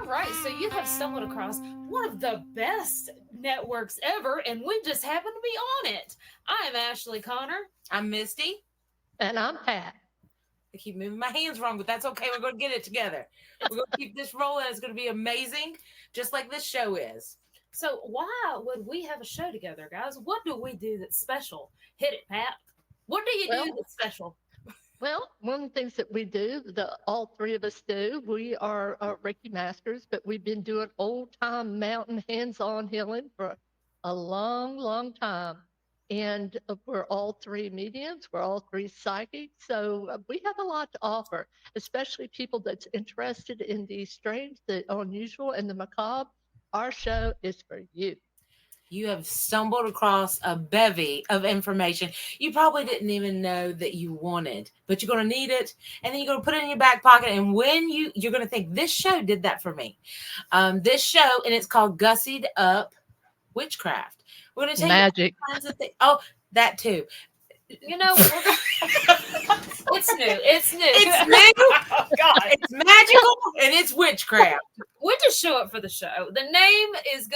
All right, so you have stumbled across one of the best networks ever, and we just happen to be on it. I am Ashley Connor. I'm Misty. And I'm Pat. I keep moving my hands wrong, but that's okay. We're going to get it together. We're going to keep this rolling. It's going to be amazing, just like this show is. So, why would we have a show together, guys? What do we do that's special? Hit it, Pat. What do you do Well, that's special? one of the things that we do, that all three of us do, we are Reiki masters, but we've been doing old time mountain hands-on healing for a long, long time. And we're all three mediums, we're all three psychics, so we have a lot to offer, especially people that's interested in the strange, the unusual, and the macabre. Our show is for you. You have stumbled across a bevy of information you probably didn't even know that you wanted, but you're going to need it, and then you're going to put it in your back pocket. And when you're going to think, this show did that for me. This show, and it's called Gussied Up Witchcraft. We're going to tell Magic. you all kinds of things. Oh, that too. You know, it's new. It's new. It's new. Oh, God. It's magical and it's witchcraft. We just show up for the show. The name is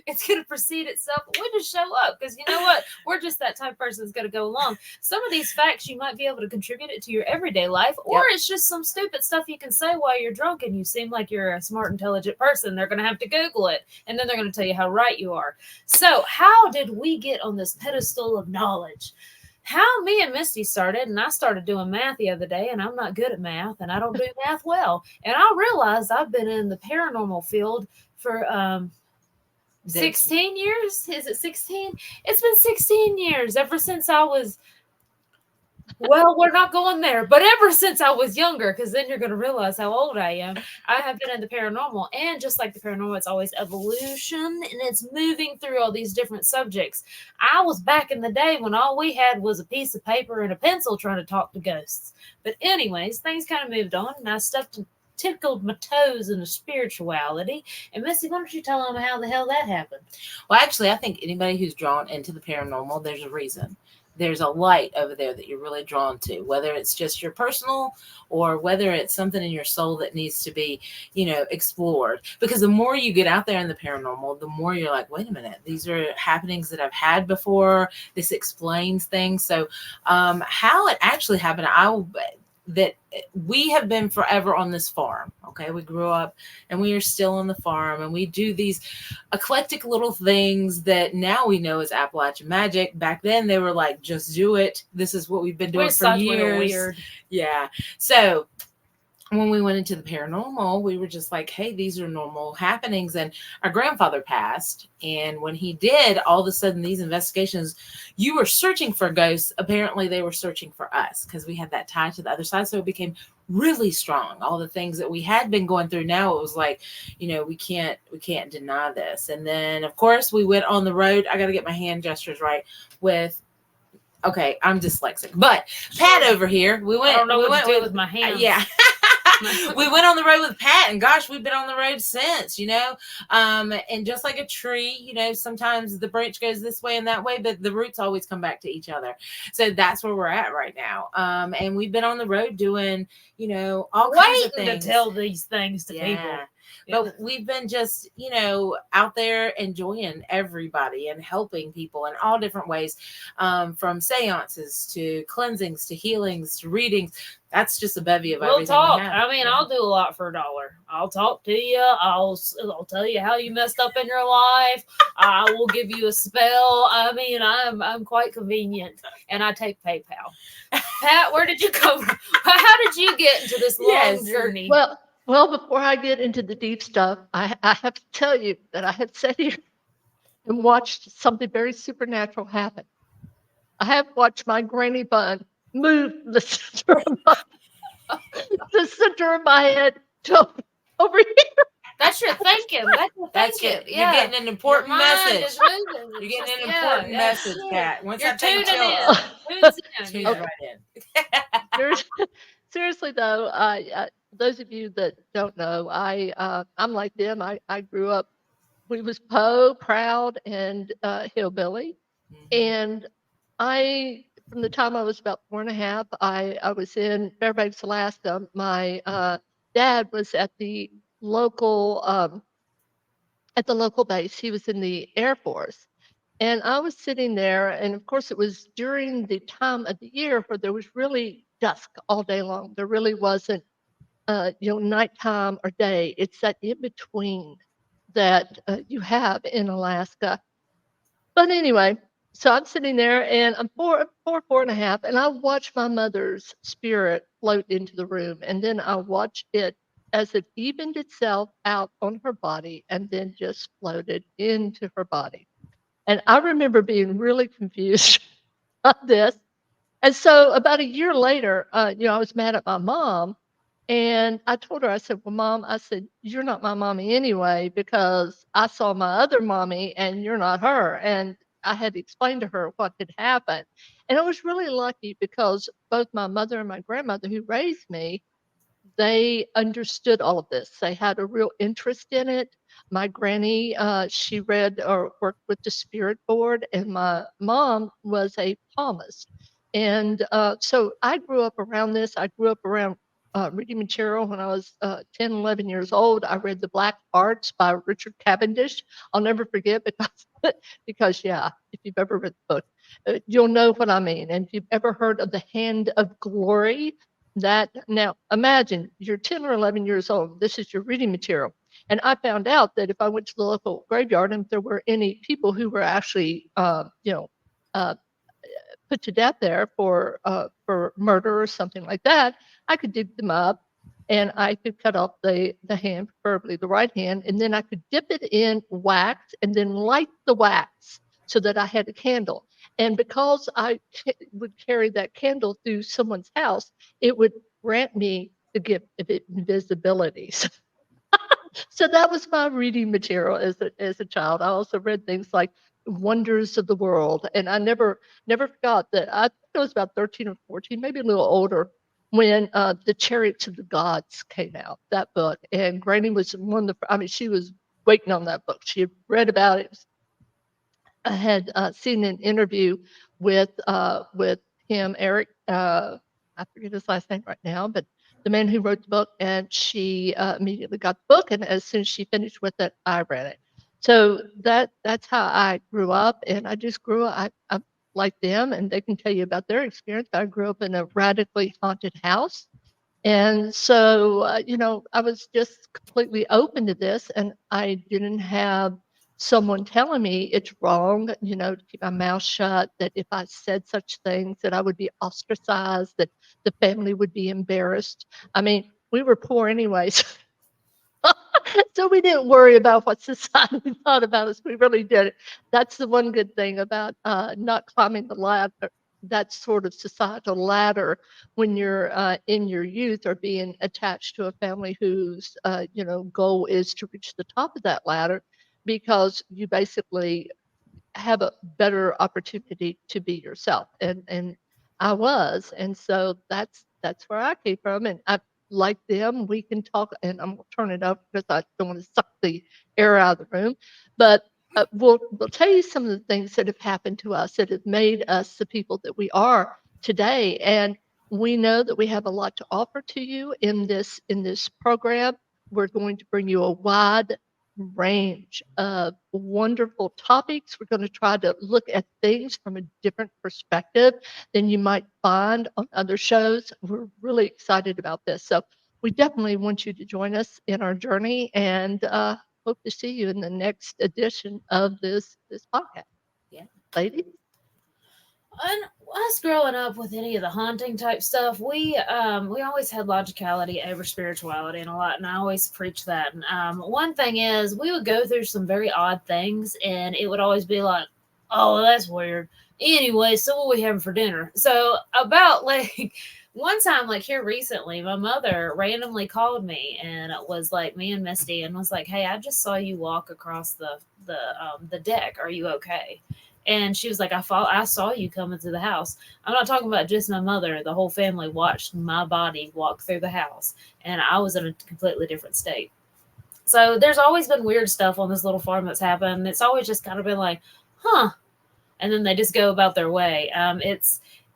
it's gonna precede itself. We just show up because you know what? We're just that type of person that's gonna go along. Some of these facts you might be able to contribute it to your everyday life, or it's just some stupid stuff you can say while you're drunk and you seem like you're a smart, intelligent person. They're gonna have to Google it, and then they're gonna tell you how right you are. So, how did we get on this pedestal of knowledge? How me and Misty started, and I started doing math the other day, and I'm not good at math, and I don't do math well. And I realized I've been in the paranormal field for 16 years. Is it 16? It's been 16 years ever since I was. Well, we're not going there, but ever since I was younger, because then you're going to realize how old I am. I have been in the paranormal, and just like the paranormal, it's always evolution, and it's moving through all these different subjects. I was back in the day when all we had was a piece of paper and a pencil trying to talk to ghosts. But anyways, things kind of moved on, and I tickled my toes in the spirituality. And Missy, why don't you tell them how the hell that happened? Well, actually, I think anybody who's drawn into the paranormal, there's a reason. There's a light over there that you're really drawn to, whether it's just your personal or whether it's something in your soul that needs to be, explored. Because the more you get out there in the paranormal, the more you're like, wait a minute, these are happenings that I've had before. This explains things. So how it actually happened, that we have been forever on this farm. Okay. We grew up and we are still on the farm, and we do these eclectic little things that now we know as Appalachian Magick. Back then they were like, just do it. This is what we've been doing for years. Weird. Yeah. So when we went into the paranormal, we were just like, hey, these are normal happenings. And our grandfather passed. And when he did, all of a sudden, these investigations, you were searching for ghosts. Apparently, they were searching for us because we had that tie to the other side. So it became really strong. All the things that we had been going through, now it was like, we can't deny this. And then, of course, we went on the road. I got to get my hand gestures right with. Okay, I'm dyslexic, but Pat over here, we went. I don't know we what went to do with my hands. Yeah. We went on the road with Pat, and gosh, we've been on the road since, and just like a tree, sometimes the branch goes this way and that way, but the roots always come back to each other. So that's where we're at right now. And we've been on the road doing, all kinds of things. To tell these things to people. But we've been just, out there enjoying everybody and helping people in all different ways, from seances to cleansings to healings to readings. That's just a bevy of everything. We'll talk. I'll do a lot for $1. I'll talk to you. I'll tell you how you messed up in your life. I will give you a spell. I'm quite convenient, and I take PayPal. Pat, where did you go? How did you get into this long journey? Well, before I get into the deep stuff, I have to tell you that I have sat here and watched something very supernatural happen. I have watched my granny bun move the center of my head to over here. That's your thinking. That's it. Yeah. You're getting an important message. You're getting an important message, Pat. Once you're tuning Tune right in. Seriously though, those of you that don't know, I'm like them. I grew up. We was Poe, proud, and hillbilly, and from the time I was about 4.5, I was in Fairbanks, Alaska. My dad was at the local at the local base. He was in the Air Force. And I was sitting there, and of course, it was during the time of the year where there was really dusk all day long. There really wasn't, nighttime or day. It's that in between that you have in Alaska. But anyway, so I'm sitting there, and I'm four and a half, and I watch my mother's spirit float into the room, and then I watch it as it evened itself out on her body, and then just floated into her body. And I remember being really confused on this. And so about a year later, I was mad at my mom. And I told her, I said, well, Mom, I said, you're not my mommy anyway, because I saw my other mommy and you're not her. And I had to explain to her what had happened. And I was really lucky because both my mother and my grandmother who raised me, they understood all of this. They had a real interest in it. My granny, she read or worked with the spirit board, and my mom was a palmist. And so I grew up around this. I grew up around reading material when I was 10, 11 years old. I read The Black Arts by Richard Cavendish. I'll never forget because yeah, if you've ever read the book, you'll know what I mean. And if you've ever heard of the Hand of Glory, that now imagine you're 10 or 11 years old. This is your reading material. And I found out that if I went to the local graveyard and if there were any people who were actually, put to death there for murder or something like that, I could dig them up and I could cut off the hand, preferably the right hand, and then I could dip it in wax and then light the wax so that I had a candle. And because I would carry that candle through someone's house, it would grant me the gift of invisibility. So that was my reading material as a child. I also read things like Wonders of the World, and I never forgot that. I think I was about 13 or 14, maybe a little older, when the Chariots of the Gods came out. That book, and Granny was one of the. I mean, she was waiting on that book. She had read about it. I had seen an interview with him, Eric. I forget his last name right now, but the man who wrote the book, and she immediately got the book, and as soon as she finished with it, I read it. So that's how I grew up, and I just grew up. I like them, and they can tell you about their experience. I grew up in a radically haunted house, and so I was just completely open to this, and I didn't have someone telling me it's wrong, to keep my mouth shut, that if I said such things that I would be ostracized, that the family would be embarrassed. I mean, we were poor anyways. So we didn't worry about what society thought about us. We really didn't. That's the one good thing about not climbing the ladder, that sort of societal ladder, when you're in your youth, or being attached to a family whose goal is to reach the top of that ladder, because you basically have a better opportunity to be yourself. And I was. And so that's where I came from. And I like them. We can talk, and I'm gonna turn it up because I don't want to suck the air out of the room. But we'll tell you some of the things that have happened to us that have made us the people that we are today. And we know that we have a lot to offer to you in this program. We're going to bring you a wide range of wonderful topics. We're going to try to look at things from a different perspective than you might find on other shows. We're really excited about this. So we definitely want you to join us in our journey, and hope to see you in the next edition of this podcast. Yeah. Ladies? And us growing up with any of the haunting type stuff, we always had logicality over spirituality and a lot, and I always preach that. And one thing is, we would go through some very odd things, and it would always be like, "Oh, that's weird." Anyway, so what are we having for dinner? So about like one time, like here recently, my mother randomly called me, and it was like me and Misty, and was like, "Hey, I just saw you walk across the deck. Are you okay?" And she was like, I saw you come into the house. I'm not talking about just my mother. The whole family watched my body walk through the house, and I was in a completely different state. So there's always been weird stuff on this little farm that's happened. It's always just kind of been like, huh. And then they just go about their way.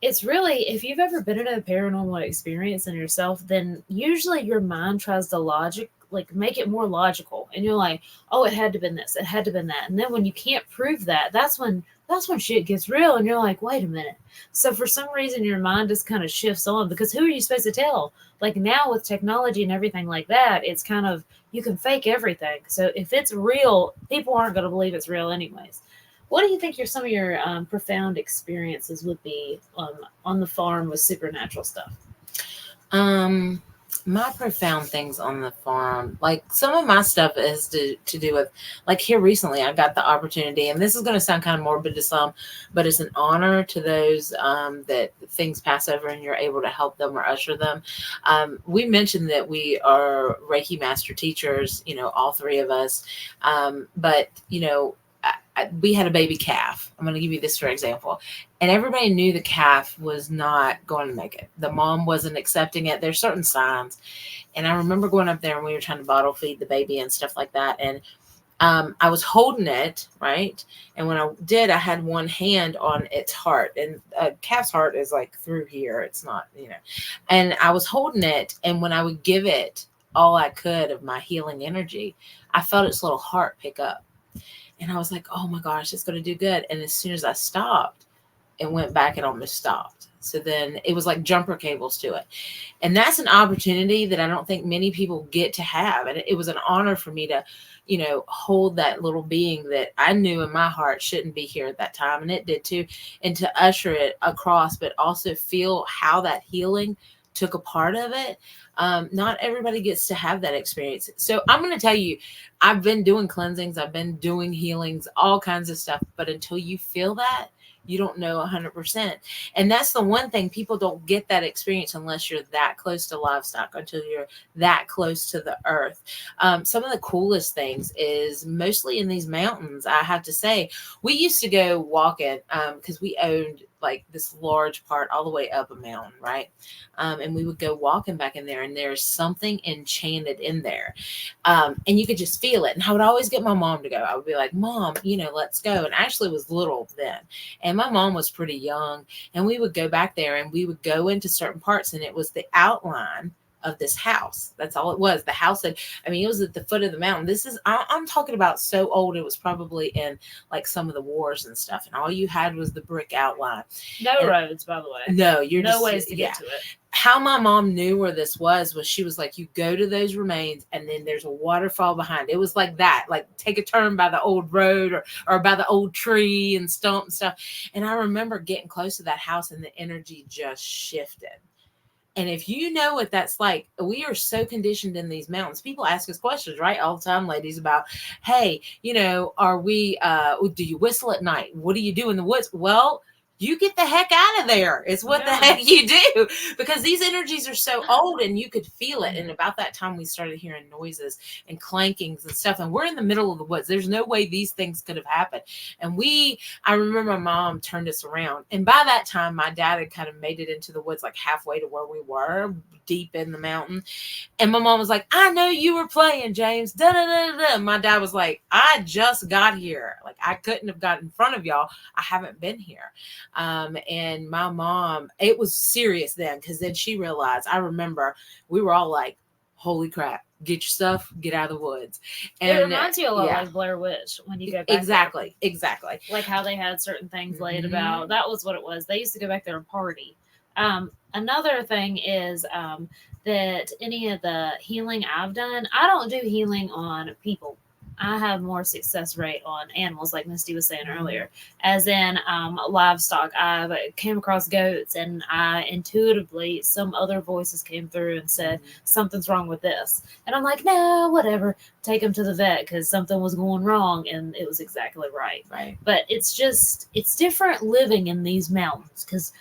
it's really, if you've ever been in a paranormal experience in yourself, then usually your mind tries to make it more logical, and you're like, oh, it had to been this, it had to been that. And then when you can't prove that, that's when shit gets real, and you're like, wait a minute. So for some reason your mind just kind of shifts on, because who are you supposed to tell? Like now with technology and everything like that, it's kind of, you can fake everything. So if it's real, people aren't going to believe it's real anyways. What do you think some of your profound experiences would be on the farm with supernatural stuff? My profound things on the farm, like some of my stuff is to do with, like here recently, I got the opportunity, and this is going to sound kind of morbid to some, but it's an honor to those that things pass over and you're able to help them or usher them. We mentioned that we are Reiki master teachers, all three of us. But, we had a baby calf. I'm going to give you this for example. And everybody knew the calf was not going to make it. The mom wasn't accepting it. There's certain signs. And I remember going up there and we were trying to bottle feed the baby and stuff like that. And I was holding it, right? And when I did, I had one hand on its heart. And a calf's heart is like through here. It's not, And I was holding it. And when I would give it all I could of my healing energy, I felt its little heart pick up. And I was like, oh my gosh, it's going to do good. And as soon as I stopped, it went back and almost stopped. So then it was like jumper cables to it. And that's an opportunity that I don't think many people get to have. And it was an honor for me to, hold that little being that I knew in my heart shouldn't be here at that time. And it did too. And to usher it across, but also feel how that healing took a part of it. Not everybody gets to have that experience. So I'm going to tell you, I've been doing cleansings, I've been doing healings, all kinds of stuff. But until you feel that, you don't know 100%. And that's the one thing, people don't get that experience unless you're that close to livestock, until you're that close to the earth. Some of the coolest things is mostly in these mountains. I have to say, we used to go walking because we owned like this large part all the way up a mountain, right? And we would go walking back in there, and there's something enchanted in there. And you could just feel it. And I would always get my mom to go. I would be like, Mom, let's go. And Ashley was little then. And my mom was pretty young. And we would go back there and we would go into certain parts, and it was the outline of this house. That's all it was. The house it was at the foot of the mountain. I'm talking about so old, it was probably in like some of the wars and stuff. And all you had was the brick outline. No roads, by the way. No, you're no ways to get to it. How my mom knew where this was she was like, you go to those remains and then there's a waterfall behind. It was like that, like take a turn by the old road or by the old tree and stump and stuff. And I remember getting close to that house and the energy just shifted. And if you know what that's like, we are so conditioned in these mountains. People ask us questions, right? All the time, ladies, about, hey, are we, do you whistle at night? What do you do in the woods? Well, you get the heck out of there. It's what the heck you do, because these energies are so old and you could feel it. And about that time we started hearing noises and clankings and stuff. And we're in the middle of the woods. There's no way these things could have happened. And I remember my mom turned us around. And by that time, my dad had kind of made it into the woods, like halfway to where we were, deep in the mountain. And my mom was like, I know you were playing, James. Da, da, da, da. My dad was like, I just got here. Like, I couldn't have got in front of y'all. I haven't been here. And my mom, it was serious then, because then she realized, I remember we were all like, holy crap, get your stuff, get out of the woods. And it reminds you a lot like Blair Witch when you go back exactly like how they had certain things laid about. That was what it was. They used to go back there and party. Another thing is that any of the healing I've done, I don't do healing on people. I have more success rate on animals, like Misty was saying earlier, as in livestock. I came across goats, and I intuitively, some other voices came through and said, something's wrong with this. And I'm like, no, whatever. Take them to the vet because something was going wrong, and it was exactly right. Right. But it's different living in these mountains because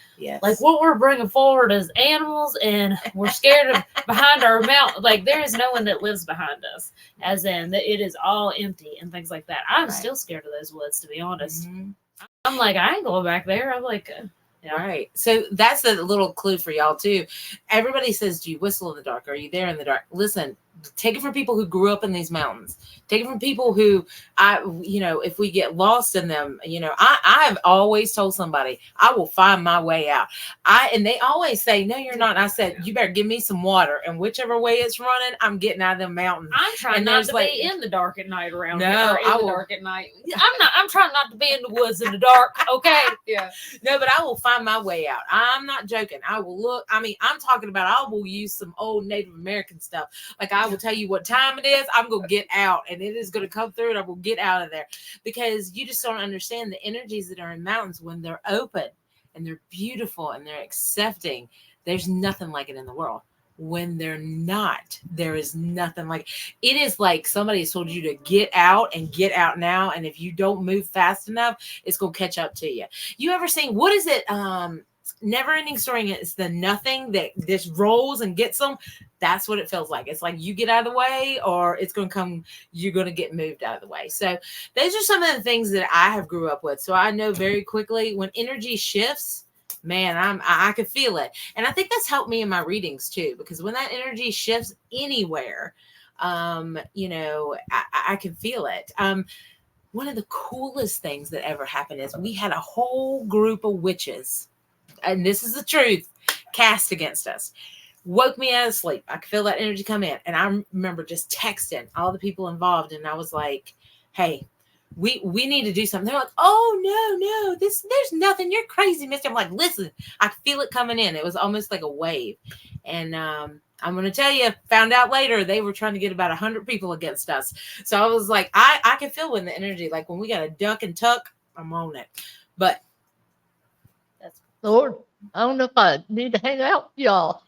like what we're bringing forward is animals, and we're scared of behind our mountain. Like there is no one that lives behind us, as in that it is all empty and things like that. I'm still scared of those woods, to be honest. I'm like, I ain't going back there. I'm like, Right. So that's a little clue for y'all too. Everybody says, do you whistle in the dark? Are you there in the dark? Listen, Take it from people who grew up in these mountains. Take it from people who if we get lost in them, I have always told somebody I will find my way out. And they always say, no, you're not. And I said, you better give me some water, and whichever way it's running, I'm getting out of the mountain. I'm trying not to be in the dark at night around No, here. I In the will- dark at night. I'm trying not to be in the woods in the dark. Okay. Yeah. No, but I will find my way out. I'm not joking. I will look. I mean, I'm talking about I will use some old Native American stuff. Like I will tell you what time it is. I'm going to get out, and it is going to come through, and I will get out of there, because you just don't understand the energies that are in mountains when they're open and they're beautiful and they're accepting. There's nothing like it in the world. When they're not, there is nothing like it. Is like somebody has told you to get out and get out now, and if you don't move fast enough, it's gonna catch up to you. You ever seen, what is it, Never Ending Story? It's the nothing that just rolls and gets them. That's what it feels like. It's like you get out of the way, or it's gonna come, you're gonna get moved out of the way. So those are some of the things that I have grew up with. So I know very quickly when energy shifts, man, I could feel it. And I think that's helped me in my readings too, because when that energy shifts anywhere, I can feel it. One of the coolest things that ever happened is we had a whole group of witches, and this is the truth, cast against us. Woke me out of sleep. I could feel that energy come in. And I remember just texting all the people involved, and I was like, hey, we need to do something. They're like, oh, no, there's nothing. You're crazy, mister. I'm like, listen, I feel it coming in. It was almost like a wave. And I'm going to tell you, found out later, they were trying to get about 100 people against us. So I was like, I can feel when the energy, like when we got to duck and tuck, I'm on it. But that's Lord, I don't know if I need to hang out with y'all.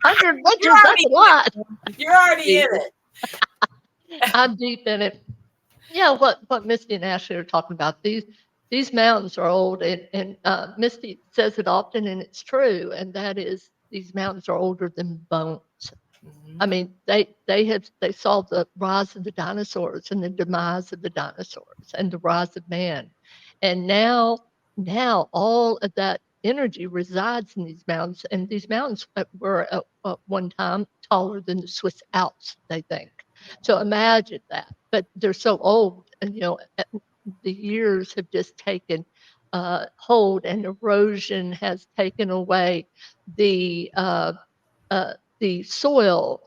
100 witches, that's a lot. You're already in it. I'm deep in it. Yeah, what Misty and Ashley are talking about, these mountains are old, and Misty says it often, and it's true, and that is these mountains are older than bones. Mm-hmm. I mean, they saw the rise of the dinosaurs and the demise of the dinosaurs and the rise of man, and now all of that energy resides in these mountains, and these mountains were at one time taller than the Swiss Alps, they think. So imagine that, but they're so old, and the years have just taken hold, and erosion has taken away the soil,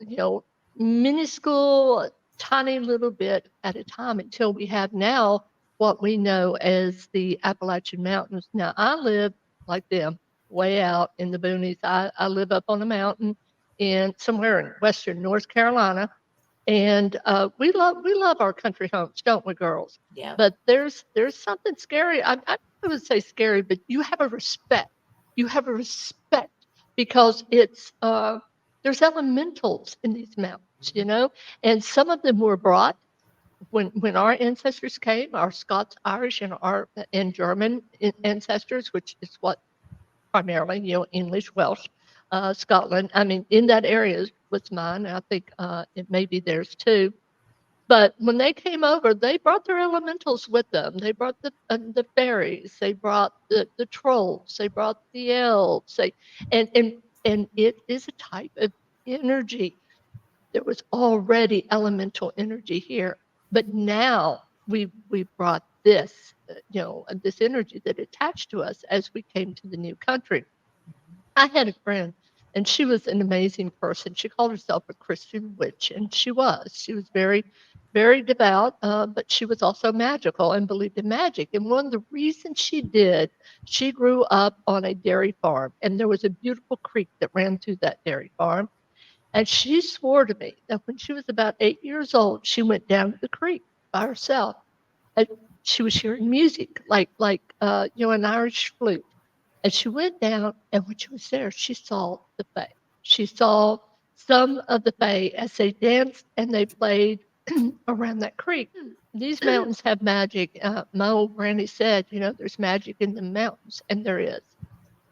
minuscule, tiny little bit at a time, until we have now what we know as the Appalachian Mountains. Now, I live like them, way out in the boonies. I live up on a mountain somewhere in western North Carolina. And we love our country homes, don't we, girls? Yeah. But there's something scary. I would say scary, but you have a respect. You have a respect because it's there's elementals in these mountains, and some of them were brought when our ancestors came, our Scots, Irish, and German ancestors, which is what primarily, English, Welsh. Scotland, I mean, in that area was mine. I think it may be theirs too. But when they came over, they brought their elementals with them. They brought the fairies. They brought the trolls. They brought the elves. And it is a type of energy. There was already elemental energy here, but now we brought this, this energy that attached to us as we came to the new country. I had a friend, and she was an amazing person. She called herself a Christian witch, and she was. She was very, very devout, but she was also magical and believed in magic. And one of the reasons she grew up on a dairy farm, and there was a beautiful creek that ran through that dairy farm. And she swore to me that when she was about 8 years old, she went down to the creek by herself, and she was hearing music like an Irish flute. And she went down, and when she was there, she saw the Fae. She saw some of the Fae as they danced and they played around that creek. These mountains have magic. My old granny said, there's magic in the mountains, and there is.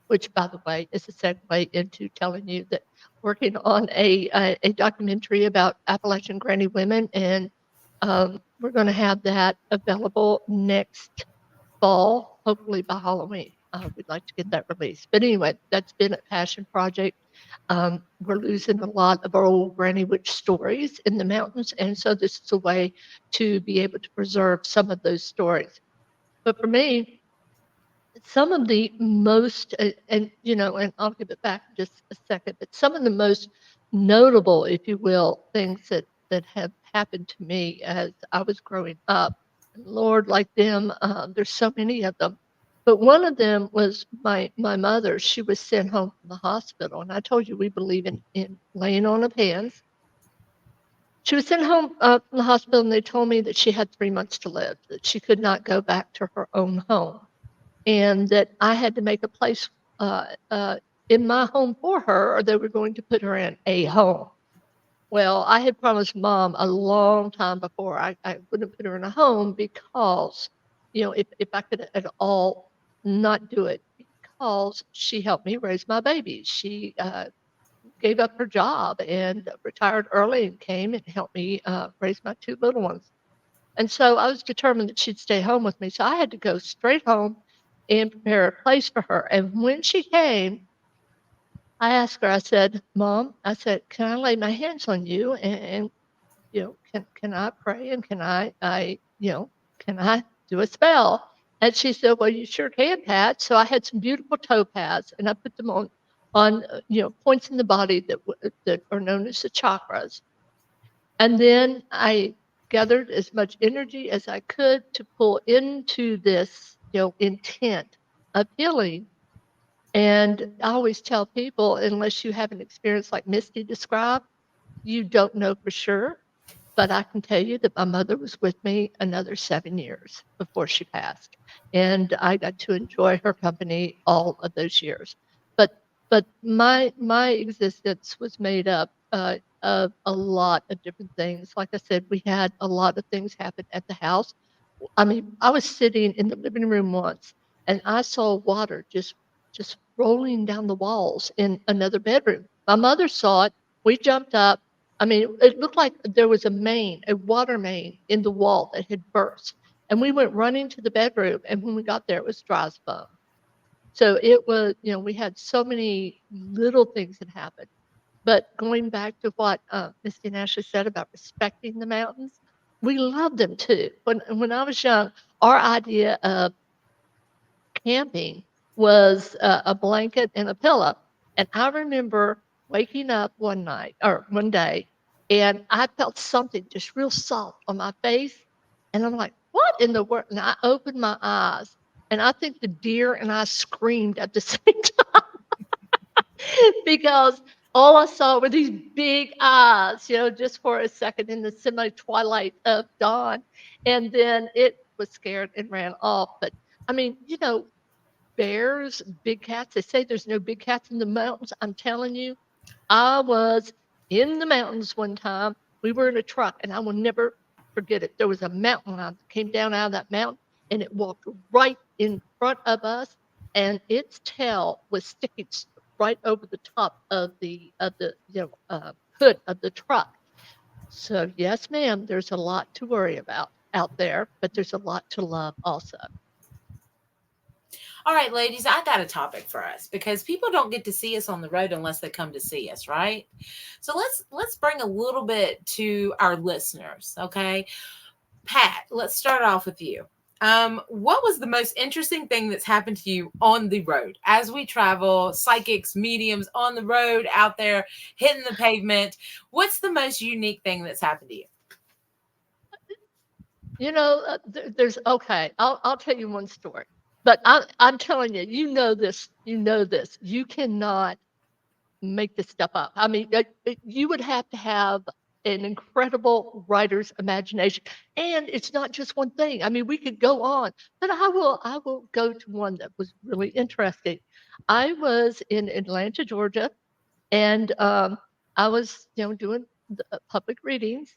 Which, by the way, is a segue into telling you that working on a documentary about Appalachian granny women, and we're going to have that available next fall, hopefully by Halloween. We'd like to get that released. But anyway, that's been a passion project. We're losing a lot of our old granny witch stories in the mountains, and so this is a way to be able to preserve some of those stories. But for me, some of the most, and and I'll give it back in just a second, but some of the most notable, if you will, things that have happened to me as I was growing up, and Lord, like them, there's so many of them. But one of them was my mother. She was sent home from the hospital, and I told you we believe in laying on of hands. She was sent home from the hospital, and they told me that she had 3 months to live, that she could not go back to her own home, and that I had to make a place in my home for her, or they were going to put her in a home. Well, I had promised Mom a long time before I wouldn't put her in a home because, if I could at all not do it, because she helped me raise my baby. She gave up her job and retired early and came and helped me raise my two little ones. And so I was determined that she'd stay home with me. So I had to go straight home and prepare a place for her. And when she came, I asked her, I said, Mom, I said, can I lay my hands on you? And can I pray? And can I do a spell? And she said, well, you sure can, Pat. So I had some beautiful topaz and I put them on points in the body that are known as the chakras. And then I gathered as much energy as I could to pull into this, intent of healing. And I always tell people, unless you have an experience like Misty described, you don't know for sure. But I can tell you that my mother was with me another 7 years before she passed. And I got to enjoy her company all of those years. But my existence was made up of a lot of different things. Like I said, we had a lot of things happen at the house. I mean, I was sitting in the living room once and I saw water just rolling down the walls in another bedroom. My mother saw it. We jumped up. I mean, it looked like there was a water main in the wall that had burst. And we went running to the bedroom, and when we got there, it was dry as bone. So it was, we had so many little things that happened. But going back to what Misty and Ashley said about respecting the mountains, we love them too. When I was young, our idea of camping was a blanket and a pillow. And I remember waking up one night or one day, and I felt something just real soft on my face. And I'm like, what in the world? And I opened my eyes, and I think the deer and I screamed at the same time because all I saw were these big eyes, just for a second in the semi twilight of dawn. And then it was scared and ran off. But I mean, bears, big cats. They say there's no big cats in the mountains. I'm telling you, I was in the mountains one time. We were in a truck, and I will never forget it. There was a mountain lion that came down out of that mountain, and it walked right in front of us, and its tail was sticking right over the top of the hood of the truck. So yes, ma'am, there's a lot to worry about out there, but there's a lot to love also. All right, ladies, I got a topic for us because people don't get to see us on the road unless they come to see us, right? So let's bring a little bit to our listeners, okay? Pat, let's start off with you. What was the most interesting thing that's happened to you on the road as we travel, psychics, mediums on the road out there hitting the pavement? What's the most unique thing that's happened to you? There's okay. I'll tell you one story, but I'm telling you, this. You cannot make this stuff up. I mean, you would have to have an incredible writer's imagination, and it's not just one thing. I mean, we could go on, but I will go to one that was really interesting. I was in Atlanta, Georgia, and I was doing the public readings,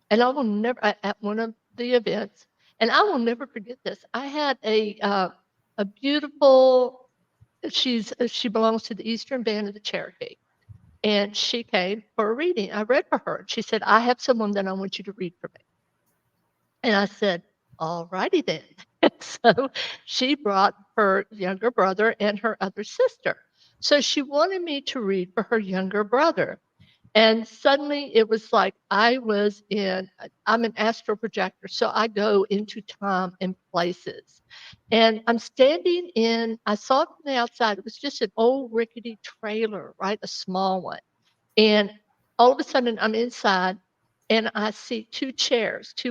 and I will never at one of the events, and I will never forget this. I had a beautiful. She belongs to the Eastern Band of the Cherokee, and she came for a reading. I read for her. She said, "I have someone that I want you to read for me." And I said, "All righty then." So she brought her younger brother and her other sister. So she wanted me to read for her younger brother. And suddenly it was like I'm an astral projector, so I go into time and places. And I'm standing I saw it from the outside, it was just an old rickety trailer, right? A small one. And all of a sudden I'm inside and I see two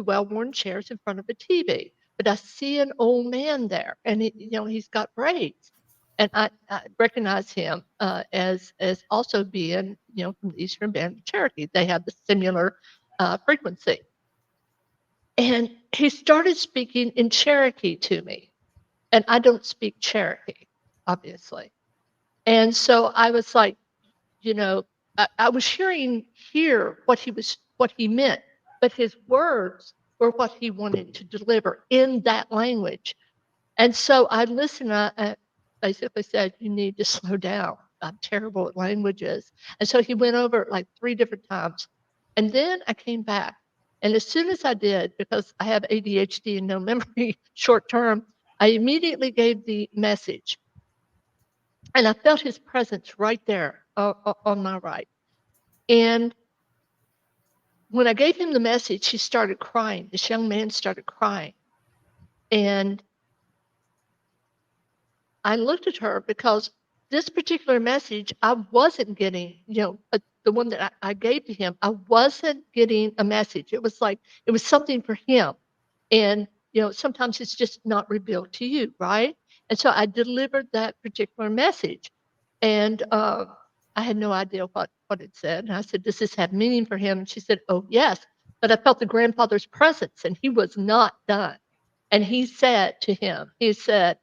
well-worn chairs in front of a TV. But I see an old man there and he's got braids. And I recognize him as also being, from the Eastern Band of Cherokee. They have the similar frequency. And he started speaking in Cherokee to me. And I don't speak Cherokee, obviously. And so I was like, I was hear what he meant, but his words were what he wanted to deliver in that language. And so I listened. I basically said, "You need to slow down. I'm terrible at languages." And so he went over it like 3 different times, and then I came back. And as soon as I did, because I have ADHD and no memory short term, I immediately gave the message. And I felt his presence right there on my right. And when I gave him the message, he started crying. This young man started crying. And I looked at her because this particular message, I wasn't getting, the one that I gave to him, I wasn't getting a message. It was like, it was something for him. And, sometimes it's just not revealed to you, right? And so I delivered that particular message. And I had no idea what it said. And I said, "Does this have meaning for him?" And she said, "Oh, yes." But I felt the grandfather's presence and he was not done. And he said to him, he said,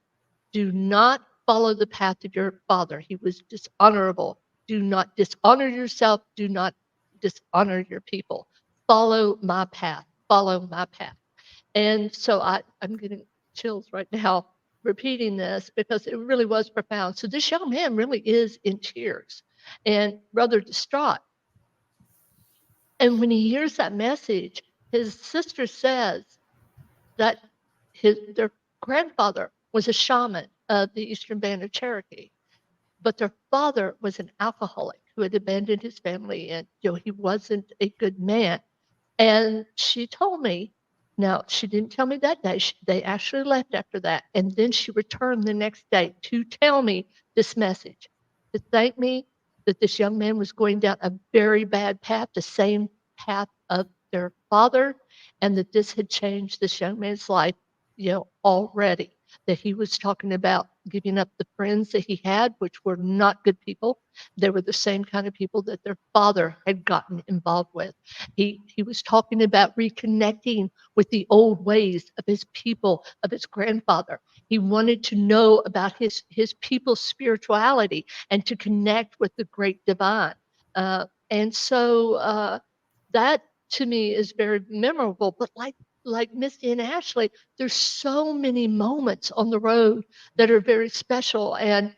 "Do not follow the path of your father. He was dishonorable. Do not dishonor yourself. Do not dishonor your people. Follow my path. Follow my path." And so I'm getting chills right now repeating this because it really was profound. So this young man really is in tears and rather distraught. And when he hears that message, his sister says that their grandfather was a shaman of the Eastern Band of Cherokee, but their father was an alcoholic who had abandoned his family, and he wasn't a good man. And she told me, now she didn't tell me that day. They actually left after that, and then she returned the next day to tell me this message, to thank me that this young man was going down a very bad path, the same path of their father, and that this had changed this young man's life, already. That he was talking about giving up the friends that he had, which were not good people. They were the same kind of people that their father had gotten involved with. He was talking about reconnecting with the old ways of his people, of his grandfather. He wanted to know about his people's spirituality and to connect with the great divine. And so that to me is very memorable. But like Misty and Ashley, there's so many moments on the road that are very special, and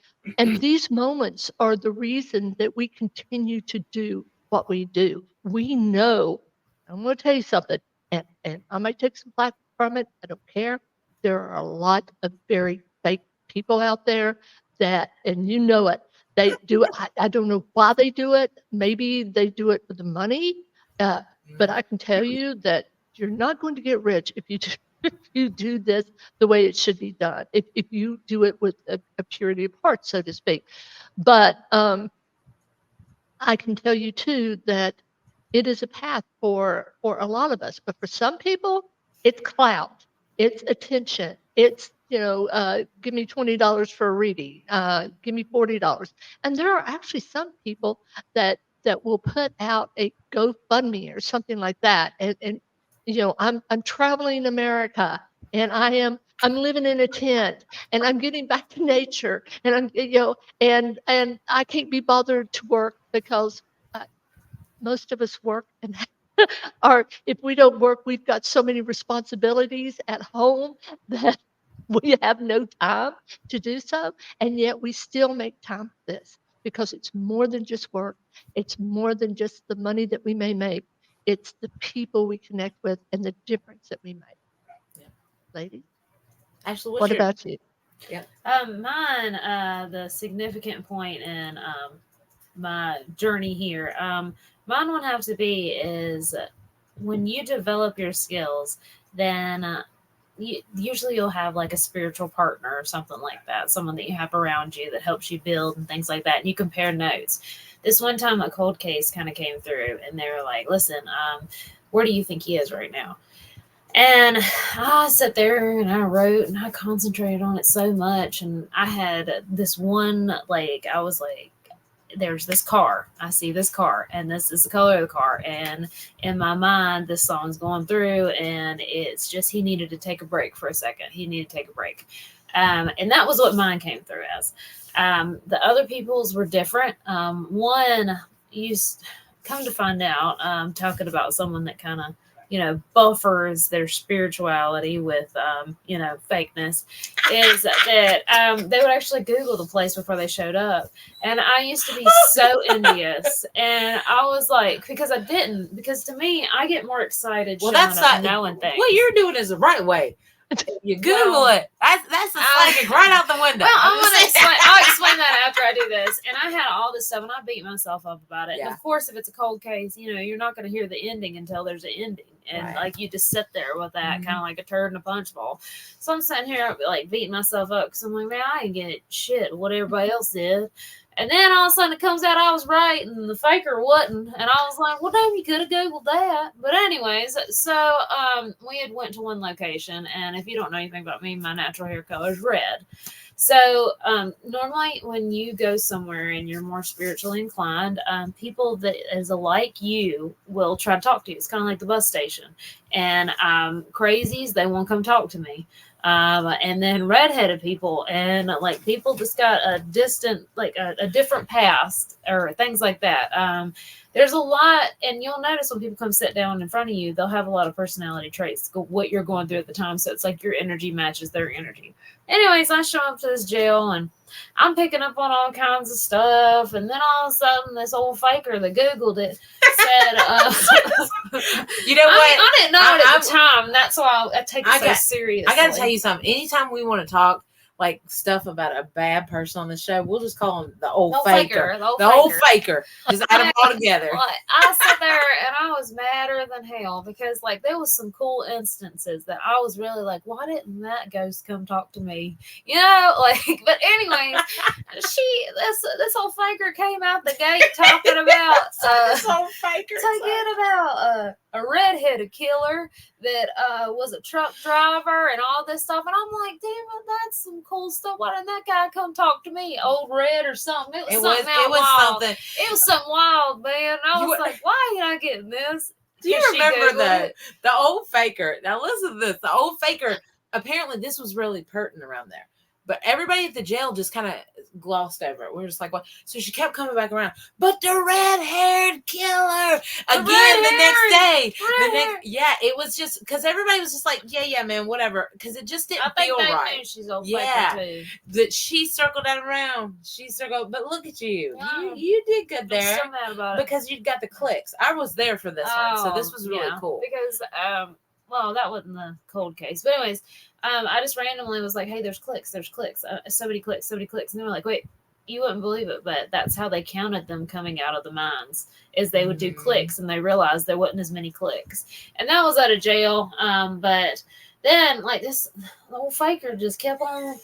these moments are the reason that we continue to do what we do. We know, I'm going to tell you something, and I might take some flack from it. I don't care. There are a lot of very fake people out there that, and you know it, they do it. I don't know why they do it. Maybe they do it for the money. But I can tell you that you're not going to get rich if you do this the way it should be done. If you do it with a purity of heart, so to speak. But I can tell you too that it is a path for a lot of us. But for some people, it's clout, it's attention, it's give me $20 for a reading, give me $40, and there are actually some people that will put out a GoFundMe or something like that, and I'm traveling America, and I'm living in a tent, and I'm getting back to nature, and I'm and I can't be bothered to work because most of us work and or if we don't work, we've got so many responsibilities at home that we have no time to do so. And yet we still make time for this because it's more than just work. It's more than just the money that we may make. It's the people we connect with and the difference that we make. Yeah. Ladies, Ashley, what about you? Yep. Mine, the significant point in my journey here, mine would have to be is when you develop your skills, then usually you'll have like a spiritual partner or something like that, someone that you have around you that helps you build and things like that, and you compare notes. This one time a cold case kind of came through and they were like, listen, where do you think he is right now? And I sat there and I wrote and I concentrated on it so much, and I had this one, like, I was like, there's this car. I see this car, and this is the color of the car. And in my mind, this song's going through, and it's just he needed to take a break for a second. He needed to take a break. And that was what mine came through as. The other people's were different. One, you come to find out, talking about someone that kind of, buffers their spirituality with, fakeness, is that they would actually Google the place before they showed up. And I used to be so envious. And I was like, because I didn't, because to me, I get more excited Well, that's not knowing things. What you're doing is the right way. You Google it. That's the psychic right out the window. Well, I'll explain that after I do this. And I had all this stuff, and I beat myself up about it. Yeah. And of course, if it's a cold case, you're not going to hear the ending until there's an ending. And like you just sit there with that kind of like a turd in a punch bowl. So I'm sitting here like beating myself up because I'm like, man, I ain't getting shit what everybody else did. And then all of a sudden it comes out I was right and the faker wasn't. And I was like, well, damn, you could have Googled that. But anyways, so we had went to one location. And if you don't know anything about me, my natural hair color is red. So normally when you go somewhere and you're more spiritually inclined, people that is like you will try to talk to you. It's kind of like the bus station. And crazies, they won't come talk to me. And then redheaded people and like people that's got a distant, like a different past or things like that. There's a lot, and you'll notice when people come sit down in front of you, they'll have a lot of personality traits, what you're going through at the time. So it's like your energy matches their energy. Anyways, I show up to this jail and I'm picking up on all kinds of stuff. And then all of a sudden, this old faker that Googled it said, you know what? I didn't know it at the time. That's why I take it so seriously. I got to tell you something. Anytime we want to talk like stuff about a bad person on the show, we'll just call him the old faker. The old faker. Just add them all together. I sat there and I was madder than hell because like there was some cool instances that I was really like, why didn't that ghost come talk to me? But anyways, this old faker came out the gate talking about this old faker talking about a redheaded killer that was a truck driver and all this stuff. And I'm like, damn it, that's some cool stuff. Why didn't that guy come talk to me? Old Red or something. It was something. It was something wild, man. I was like, why ain't I getting this? Do you remember the old faker? Now listen to this. The old faker, apparently this was really pertinent around there. But everybody at the jail just kind of glossed over it. We're just like, what? So she kept coming back around. But the red-haired killer again the next day. It was just because everybody was just like, yeah, man, whatever. Because it just didn't feel right. Knew she's old faker too. That she circled that around. But look at you. Wow. You did good there. I'm so mad about it because you got the clicks. I was there for this one, so this was really cool. Because that wasn't the cold case. But anyways, I just randomly was like, hey, there's clicks. So many clicks. And they were like, wait, you wouldn't believe it, but that's how they counted them coming out of the mines, is they would do clicks, and they realized there wasn't as many clicks. And that was out of jail. But then, like, this old faker just kept on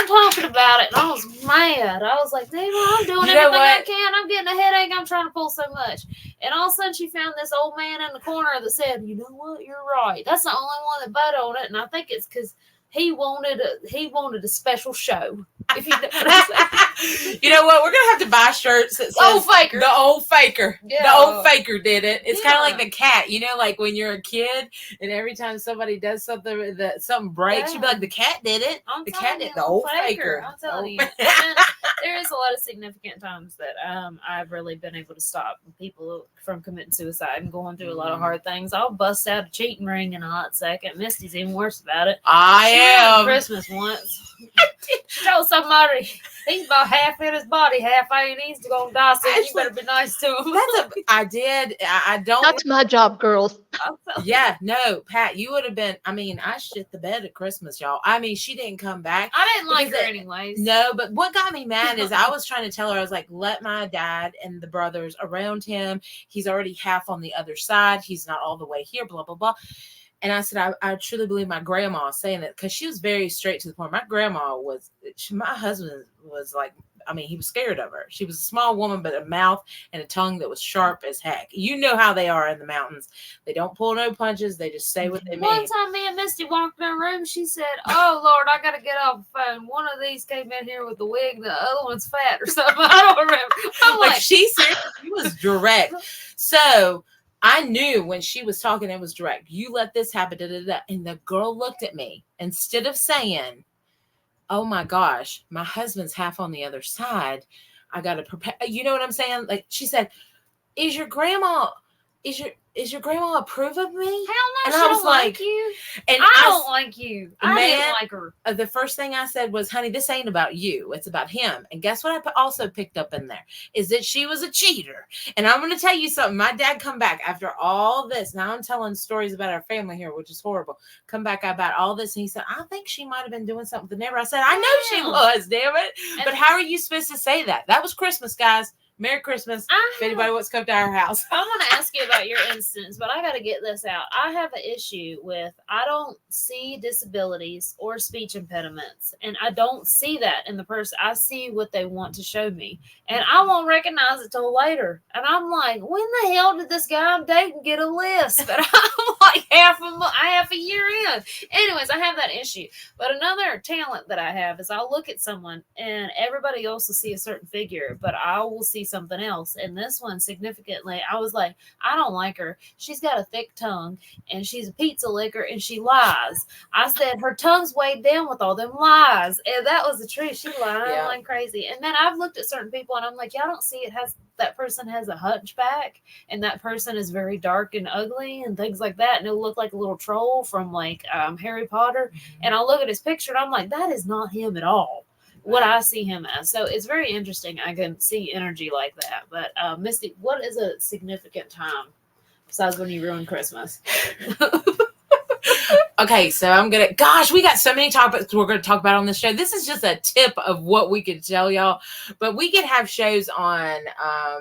talking about it, and I was mad. I was like, damn, I'm doing everything I can. I'm getting a headache. I'm trying to pull so much. And all of a sudden, she found this old man in the corner that said, you know what, you're right. That's the only one that bet on it, and I think it's because he wanted a special show. If you know what I'm saying. You know what? We're gonna have to buy shirts that says old faker. The old faker. Yeah. The old faker did it. It's kind of like the cat. You know, like when you're a kid and every time somebody does something that something breaks, you'd be like, the cat did it. The cat did. The old faker. I'm telling you. There is a lot of significant times that I've really been able to stop people from committing suicide and going through a lot of hard things. I'll bust out a cheating ring in a hot second. Misty's even worse about it. I am. Christmas once. She told somebody he's about half in his body, half ain't. He's gonna die soon. You better be nice to him. I don't. That's my job, girls. Yeah, no, Pat, you would have been. I mean, I shit the bed at Christmas, y'all. I mean, she didn't come back. I didn't like her anyways. No, but what got me mad is I was trying to tell her, I was like, let my dad and the brothers around him. He's already half on the other side. He's not all the way here, blah, blah, blah. And I said, I truly believe my grandma was saying it because she was very straight to the point. My grandma was, my husband was like, I mean, he was scared of her. She was a small woman, but a mouth and a tongue that was sharp as heck. You know how they are in the mountains. They don't pull no punches. They just say what they mean. One time me and Misty walked in the room, she said, oh, Lord, I got to get off the phone. One of these came in here with the wig. The other one's fat or something. I don't remember. I'm Like she said, she was direct. So I knew when she was talking, it was direct. You let this happen. Da, da, da. And the girl looked at me. Instead of saying, oh my gosh, my husband's half on the other side, I got to prepare. You know what I'm saying? Like she said, is your grandma approve of me? hell no, And she I was don't like, like you. and I don't like you. I Man, didn't like her. the first thing I said was, honey, this ain't about you. It's about him. And guess what I also picked up in there is that she was a cheater. And I'm going to tell you something. My dad come back after all this. Now I'm telling stories about our family here, which is horrible. Come back about all this. And he said, I think she might have been doing something with the neighbor. I said, I know she was, damn it. But how are you supposed to say that? That was Christmas, guys. Merry Christmas. If anybody wants to come to our house. I want to ask you about your instance, but I got to get this out. I have an issue with, I don't see disabilities or speech impediments, and I don't see that in the person. I see what they want to show me, and I won't recognize it till later. And I'm like, when the hell did this guy I'm dating get a list? But I'm like half a year in. Anyways, I have that issue. But another talent that I have is I'll look at someone, and everybody else will see a certain figure, but I will see something else. And this one significantly, I was like, I don't like her. She's got a thick tongue and she's a pizza licker and she lies. I said her tongue's weighed down with all them lies. And that was the truth. She lied like crazy. And then I've looked at certain people and I'm like, y'all don't see it has that person has a hunchback and that person is very dark and ugly and things like that. And it'll look like a little troll from like Harry Potter. Mm-hmm. And I'll look at his picture and I'm like, that is not him at all. What I see him as. So it's very interesting. I can see energy like that. But Misty, what is a significant time besides when you ruin Christmas? Okay, so we got so many topics we're going to talk about on this show. This is just a tip of what we could tell y'all. But we could have shows on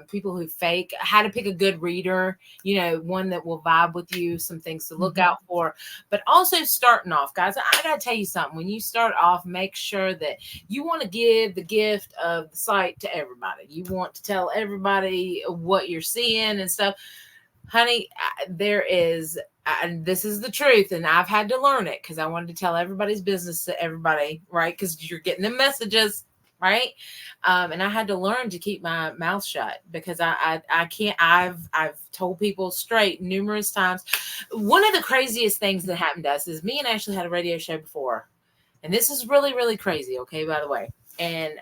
people who fake, how to pick a good reader, one that will vibe with you, some things to look out for. But also starting off, guys, I got to tell you something. When you start off, make sure that you want to give the gift of the sight to everybody. You want to tell everybody what you're seeing and stuff. Honey, there is... and this is the truth, and I've had to learn it because I wanted to tell everybody's business to everybody, right? Because you're getting the messages, right? And I had to learn to keep my mouth shut because I can't. I've told people straight numerous times. One of the craziest things that happened to us is me and Ashley had a radio show before, and this is really, really crazy. Okay, by the way, and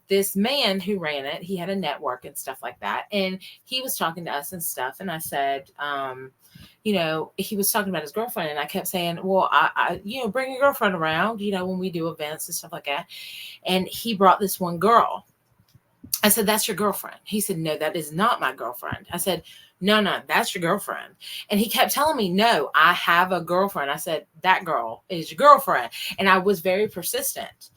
this man who ran it, he had a network and stuff like that. And he was talking to us and stuff. And I said, he was talking about his girlfriend. And I kept saying, well, I bring your girlfriend around, when we do events and stuff like that. And he brought this one girl. I said, that's your girlfriend. He said, no, that is not my girlfriend. I said, no, that's your girlfriend. And he kept telling me, no, I have a girlfriend. I said, that girl is your girlfriend. And I was very persistent.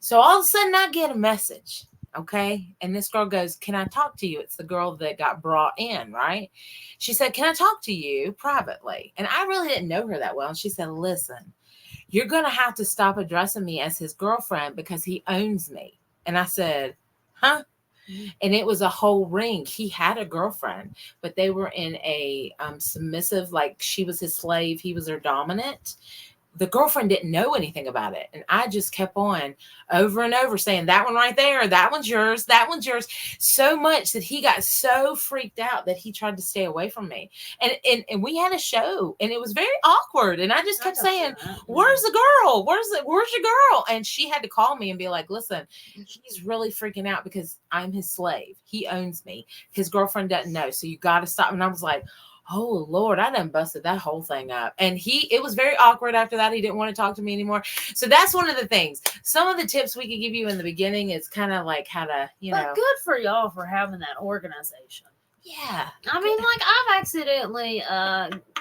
So all of a sudden I get a message, okay? And this girl goes, can I talk to you? It's the girl that got brought in, right? She said, can I talk to you privately? And I really didn't know her that well. And she said, listen, you're going to have to stop addressing me as his girlfriend because he owns me. And I said, huh? And it was a whole ring. He had a girlfriend, but they were in a submissive, like she was his slave. He was her dominant. The girlfriend didn't know anything about it. And I just kept on over and over saying, that one right there, that one's yours, that one's yours. So much that he got so freaked out that he tried to stay away from me. And we had a show and it was very awkward. And I just kept saying, where's the girl? Where's your girl? And she had to call me and be like, listen, he's really freaking out because I'm his slave. He owns me. His girlfriend doesn't know. So you got to stop. And I was like, Oh Lord, I done busted that whole thing up. And it was very awkward after that. He didn't want to talk to me anymore. So that's one of the things. Some of the tips we could give you in the beginning is kind of like how to, But good for y'all for having that organization. Yeah. I mean, like, I've accidentally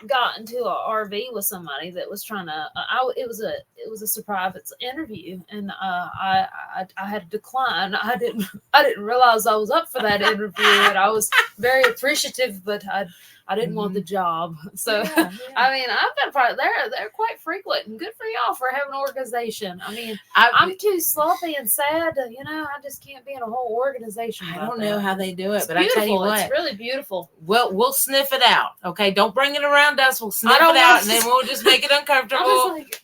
got into a RV with somebody that was trying to. It was a surprise interview, and I had to decline. I didn't realize I was up for that interview, and I was very appreciative, but I didn't want the job. So Yeah. I mean, I've been part. They're quite frequent, and good for y'all for having an organization. I mean, I'm too sloppy and sad to, I just can't be in a whole organization. I don't know how they do it, It's but beautiful. I tell you what, it's really beautiful. we'll sniff it out. Okay, don't bring it around us. We'll sniff it out, and then we'll just make it uncomfortable. I was like,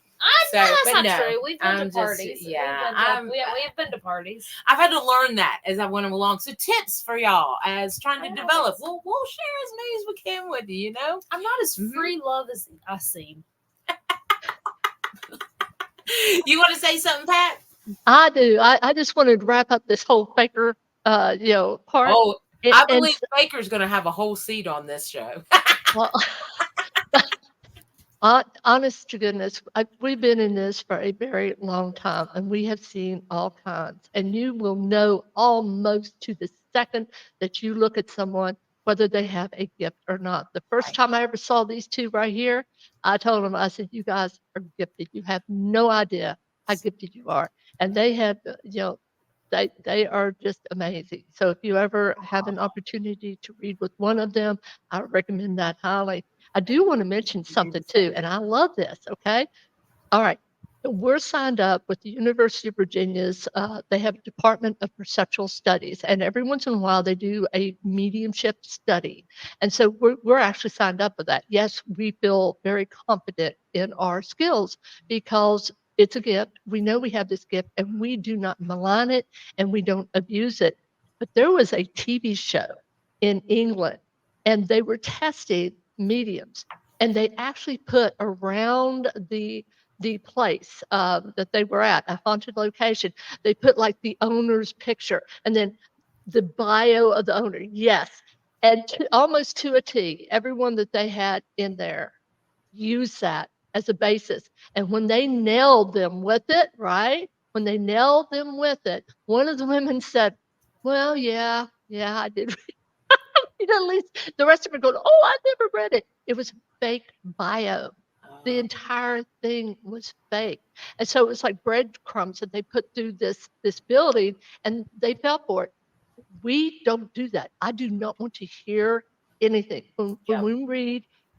that's but not no, true. We've been I'm to parties. just- yeah, we've been to parties. I've had to learn that as I went along. So tips for y'all as trying to develop. We'll share as many as we can with you. I'm not as free love as I seem. You want to say something, Pat? I do. I just wanted to wrap up this whole faker, part. Oh, And- I and- believe Baker's going to have a whole seat on this show. Well, honest to goodness, we've been in this for a very long time, and we have seen all kinds. And you will know almost to the second that you look at someone whether they have a gift or not. The first time I ever saw these two right here, I told them, I said, "You guys are gifted. You have no idea how gifted you are." And they have, they are just amazing. So if you ever have an opportunity to read with one of them, I recommend that highly. I do want to mention something too, and I love this. Okay. All right. We're signed up with the University of Virginia's, they have a Department of Perceptual Studies, and every once in a while they do a mediumship study. And so we're actually signed up for that. Yes, we feel very confident in our skills because it's a gift. We know we have this gift, and we do not malign it and we don't abuse it. But there was a TV show in England, and they were testing mediums, and they actually put around the place that they were at, a haunted location, they put like the owner's picture and then the bio of the owner. Yes. And almost to a T, everyone that they had in there used that as a basis. And when they nailed them with it, right? When they nailed them with it, one of the women said, "Well, yeah, I did." At least the rest of them are going, "Oh, I never read it." It was fake bio. The entire thing was fake. And so it was like breadcrumbs that they put through this building, and they fell for it. We don't do that. I do not want to hear anything. When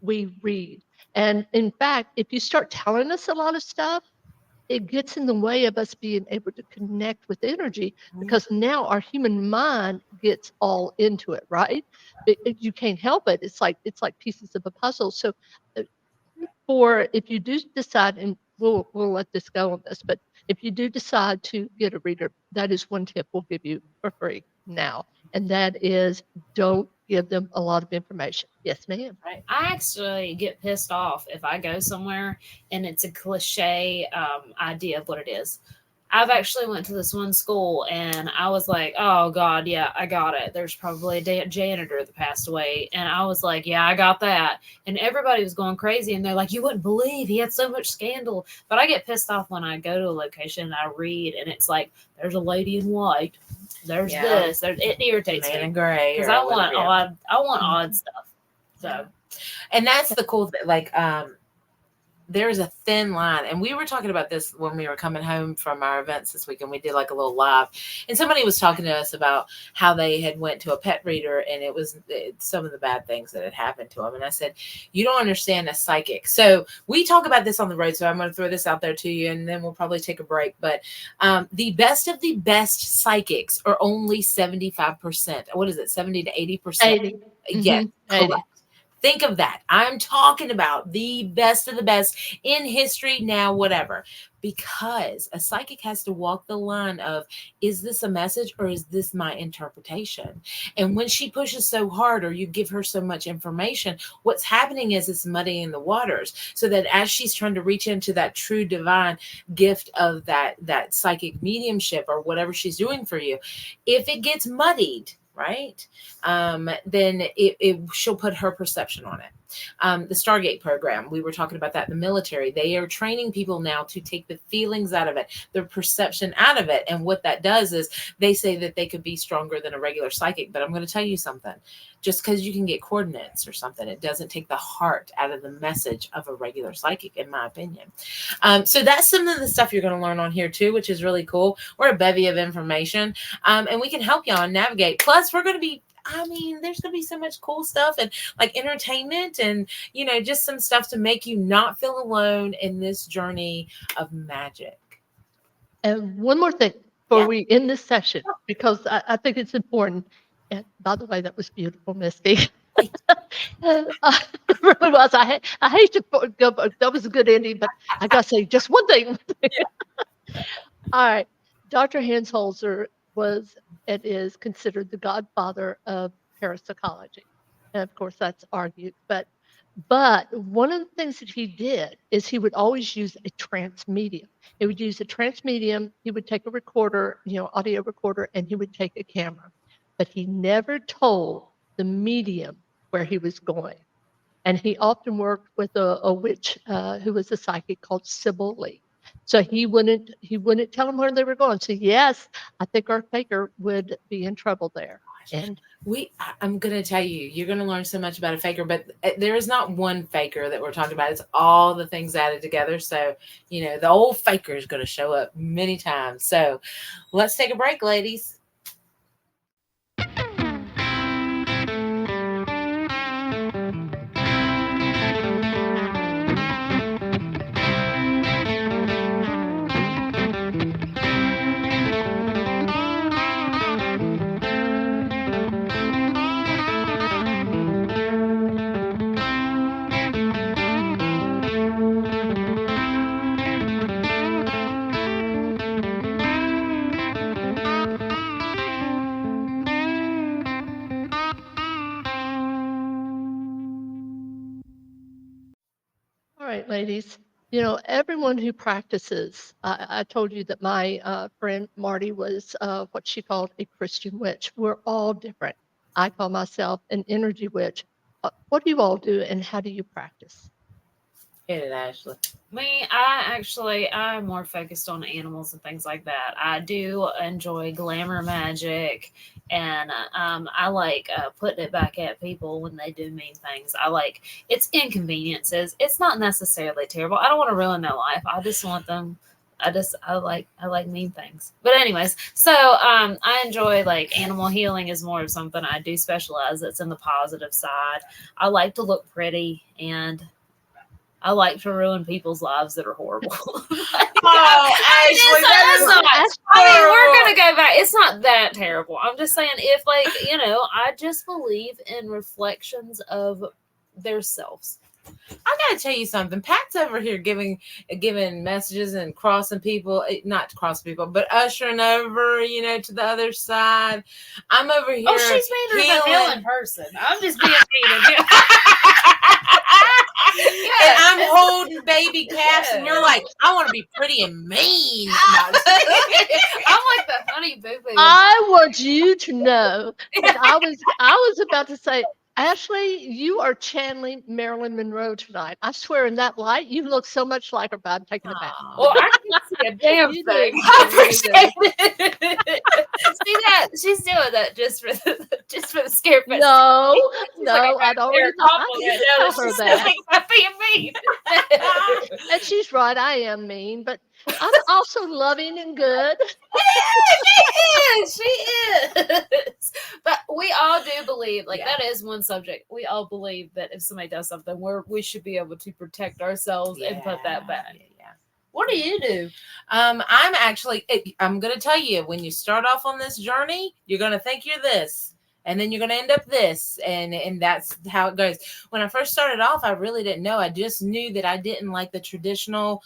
we read. And in fact, if you start telling us a lot of stuff, it gets in the way of us being able to connect with energy, because now our human mind gets all into it, right? You can't help it. It's like pieces of a puzzle. So if you do decide, and we'll let this go on this, but if you do decide to get a reader, that is one tip we'll give you for free now, and that is don't give them a lot of information. Yes, ma'am. Right. I actually get pissed off if I go somewhere and it's a cliche idea of what it is. I've actually went to this one school and I was like, "Oh God, yeah, I got it. There's probably a janitor that passed away." And I was like, "Yeah, I got that." And everybody was going crazy and they're like, "You wouldn't believe he had so much scandal." But I get pissed off when I go to a location and I read and it's like, "There's a lady in white. There's this. It irritates Man me in gray. because I want odd stuff." So, and that's the cool thing. Like, there's a thin line, and we were talking about this when we were coming home from our events this week, and we did like a little live, and somebody was talking to us about how they had went to a pet reader and it was some of the bad things that had happened to them. And I said, "You don't understand a psychic." So we talk about this on the road, so I'm going to throw this out there to you and then we'll probably take a break. But the best of the best psychics are only 75%. What is it, 70 to 80%? 80. Yeah, correct. 80. Think of that. I'm talking about the best of the best in history now, whatever, because a psychic has to walk the line of, is this a message or is this my interpretation? And when she pushes so hard or you give her so much information, what's happening is it's muddying the waters, so that as she's trying to reach into that true divine gift of that psychic mediumship or whatever she's doing for you, if it gets muddied, right? Then she'll put her perception on it. The Stargate program, we were talking about that in the military. They are training people now to take the feelings out of it, their perception out of it. And what that does is they say that they could be stronger than a regular psychic. But I'm going to tell you something. Just because you can get coordinates or something, it doesn't take the heart out of the message of a regular psychic, in my opinion. So that's some of the stuff you're going to learn on here too, which is really cool. We're a bevy of information, and we can help y'all navigate. Plus, we're going to be, there's going to be so much cool stuff and like entertainment and, just some stuff to make you not feel alone in this journey of magic. And one more thing before we end this session, because I think it's important. And by the way, that was beautiful, Misty. It really was. I hate to go, but that was a good ending, but I got to say just one thing. All right. Dr. Hans Holzer was and is considered the godfather of parapsychology. And of course, that's argued. But one of the things that he did is he would always use a trance medium. He would use a trance medium. He would take a recorder, audio recorder, and he would take a camera. But he never told the medium where he was going. And he often worked with a witch who was a psychic called Sybil Lee. So he wouldn't tell them where they were going. So yes, I think our faker would be in trouble there. And I'm going to tell you, you're going to learn so much about a faker, but there is not one faker that we're talking about. It's all the things added together. So, the old faker is going to show up many times. So let's take a break, ladies. Ladies, everyone who practices, I told you that my friend Marty was what she called a Christian witch. We're all different. I call myself an energy witch. What do you all do and how do you practice? Hit it, Ashley. Me, I'm more focused on animals and things like that. I do enjoy glamour magic, and I like putting it back at people when they do mean things. It's inconveniences. It's not necessarily terrible. I don't want to ruin their life. I just want them. I like mean things. But anyways, so I enjoy animal healing is more of something I do specialize. That's in the positive side. I like to look pretty and I like to ruin people's lives that are horrible. Ashley, we're going to go back. It's not that terrible. I'm just saying if I just believe in reflections of their selves. I gotta tell you something. Pat's over here giving messages and crossing people, not crossing people, but ushering over, to the other side. I'm over here. Oh, she's meaner than hell in person. I'm just being mean. And I'm holding baby calves, and you're like, I want to be pretty and mean. I'm like the honey boo boo. I want you to know that I was about to say, Ashley, you are channeling Marilyn Monroe tonight. I swear, in that light, you look so much like her, but I'm taking it back. Well, I can't see a damn You thing. do. I appreciate it. See that? She's doing that just for the scare fest. No, Like, I don't really tell her that. I'm being mean. And she's right, I am mean, but I'm also loving and good. She is. But we all do believe, that is one subject. We all believe that if somebody does something, we should be able to protect ourselves and put that back. Yeah. What do you do? I'm going to tell you, when you start off on this journey, you're going to think you're this. And then you're going to end up this. And that's how it goes. When I first started off, I really didn't know. I just knew that I didn't like the traditional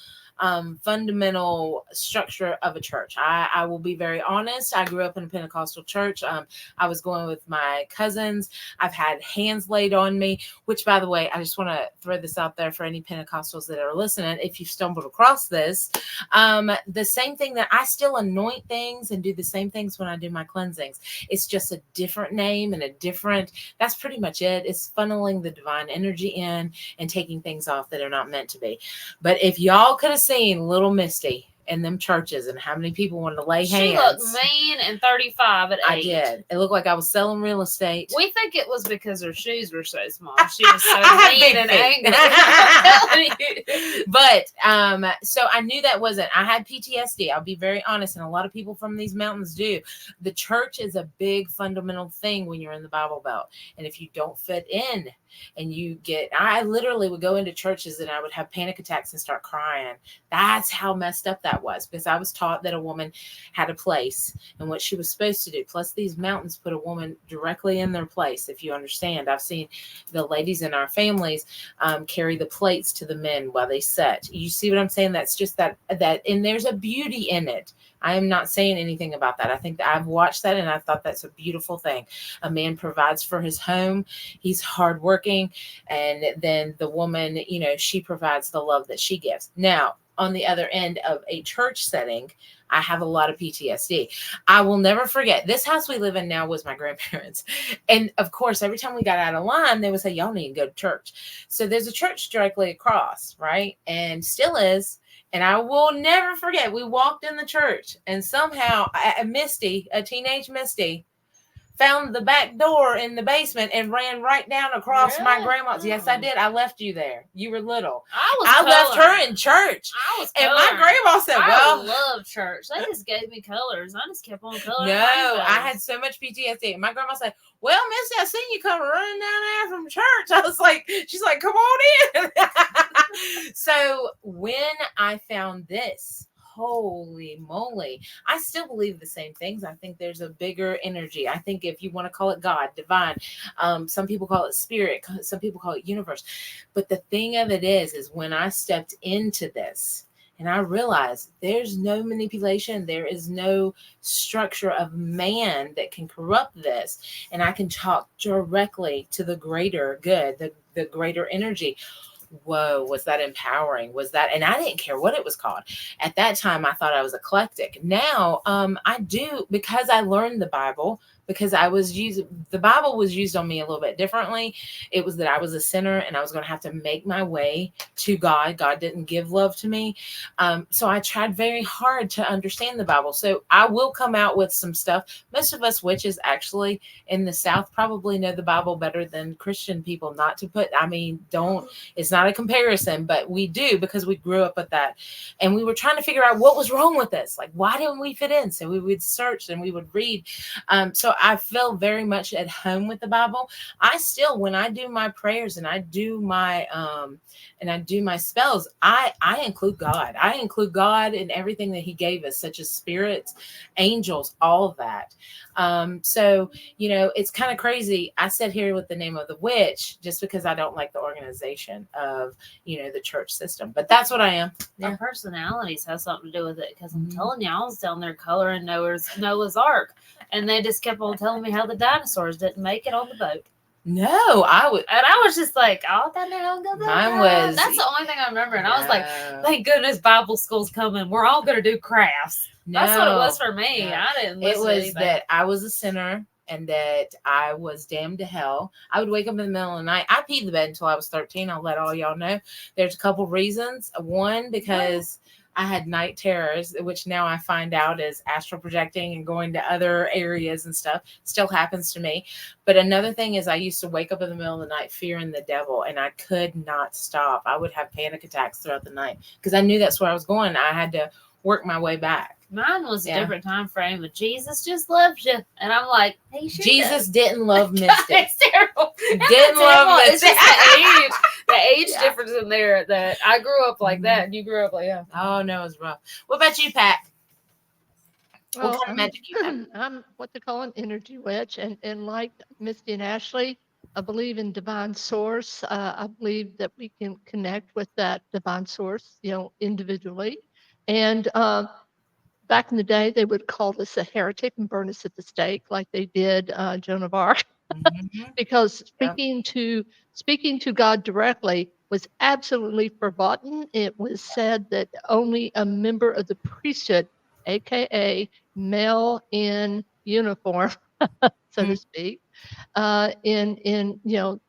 fundamental structure of a church. I will be very honest. I grew up in a Pentecostal church. I was going with my cousins. I've had hands laid on me, which, by the way, I just want to throw this out there for any Pentecostals that are listening. If you've stumbled across this, the same thing that I still anoint things and do the same things when I do my cleansings. It's just a different name and that's pretty much it. It's funneling the divine energy in and taking things off that are not meant to be. But if y'all could have seen little Misty in them churches and how many people wanted to lay hands. She looked mean and 35 at 8. I did. It looked like I was selling real estate. We think it was because her shoes were so small. She was so mean and angry. But so I knew that wasn't. I had PTSD. I'll be very honest, and a lot of people from these mountains do. The church is a big fundamental thing when you're in the Bible Belt, and if you don't fit in, and I literally would go into churches and I would have panic attacks and start crying. That's how messed up that was, because I was taught that a woman had a place and what she was supposed to do. Plus, these mountains put a woman directly in their place. If you understand, I've seen the ladies in our families carry the plates to the men while they set. You see what I'm saying? That's just that, and there's a beauty in it. I am not saying anything about that. I think that I've watched that and I thought that's a beautiful thing. A man provides for his home. He's hardworking. And then the woman, she provides the love that she gives. Now, on the other end of a church setting, I have a lot of PTSD. I will never forget, this house we live in now was my grandparents. And of course, every time we got out of line, they would say, y'all need to go to church. So there's a church directly across, right? And still is. And I will never forget, we walked in the church and somehow a teenage Misty, found the back door in the basement and ran right down across my grandma's. Yes, I did. I left you there. You were little. I left her in church. And my grandma said, I love church. They just gave me colors. I just kept on coloring. No, I had so much PTSD. My grandma said, well, Misty, I seen you come running down there from church. I was like, she's like, come on in. So when I found this, holy moly, I still believe the same things. I think there's a bigger energy. I think if you want to call it God, divine, some people call it spirit, some people call it universe. But the thing of it is when I stepped into this, and I realized there's no manipulation. There is no structure of man that can corrupt this. And I can talk directly to the greater good, the greater energy. Whoa, was that empowering? And I didn't care what it was called. At that time, I thought I was eclectic. Now, I do, because I learned the Bible, because the Bible was used on me a little bit differently. It was that I was a sinner and I was going to have to make my way to God. God didn't give love to me. So I tried very hard to understand the Bible. So I will come out with some stuff. Most of us witches actually in the South probably know the Bible better than Christian people. It's not a comparison, but we do, because we grew up with that. And we were trying to figure out what was wrong with us. Like, why didn't we fit in? So we would search and we would read. So I feel very much at home with the Bible. I still, when I do my prayers and I do my spells, I include God. I include God in everything that He gave us, such as spirits, angels, all of that. So it's kind of crazy. I sit here with the name of the witch just because I don't like the organization of the church system. But that's what I am. Our personalities have something to do with it, because I'm telling you, I was down there coloring Noah's Ark, and they just kept on telling me how the dinosaurs didn't make it on the boat. No, I was just like, oh, that now go. That's the only thing I remember. And I was like, thank goodness Bible school's coming. We're all gonna do crafts. That's what it was for me. No. I didn't listen to anything. That I was a sinner and that I was damned to hell. I would wake up in the middle of the night. I peed the bed until I was 13. I'll let all y'all know. There's a couple reasons. One, because I had night terrors, which now I find out is astral projecting and going to other areas and stuff. Still happens to me. But another thing is I used to wake up in the middle of the night fearing the devil, and I could not stop. I would have panic attacks throughout the night because I knew that's where I was going. I had to work my way back. Mine was a different time frame, but Jesus just loves you. And I'm like, hey, Jesus didn't love Misty. It's terrible. Didn't love Misty. It's just the age difference in there, that I grew up like that and you grew up like that. Oh, no, it was rough. What about you, Pat? What kind of magic you have? I'm what they call an energy witch. And like Misty and Ashley, I believe in divine source. I believe that we can connect with that divine source, individually. And back in the day, they would call us a heretic and burn us at the stake, like they did Joan of Arc, Mhm. because Yep. speaking to God directly was absolutely forbidden. It was said that only a member of the priesthood, aka male in uniform, so to Mm. speak, in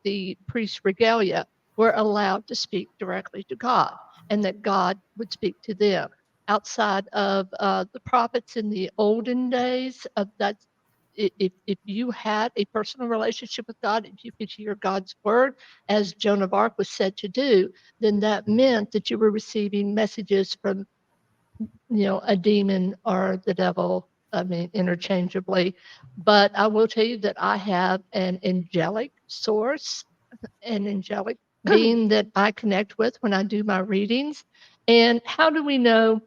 the priest regalia, were allowed to speak directly to God, and that God would speak to them. Outside of the prophets in the olden days, if you had a personal relationship with God, if you could hear God's word, as Joan of Arc was said to do, then that meant that you were receiving messages from a demon or the devil, I mean, interchangeably. But I will tell you that I have an angelic source, an angelic being that I connect with when I do my readings. And how do we know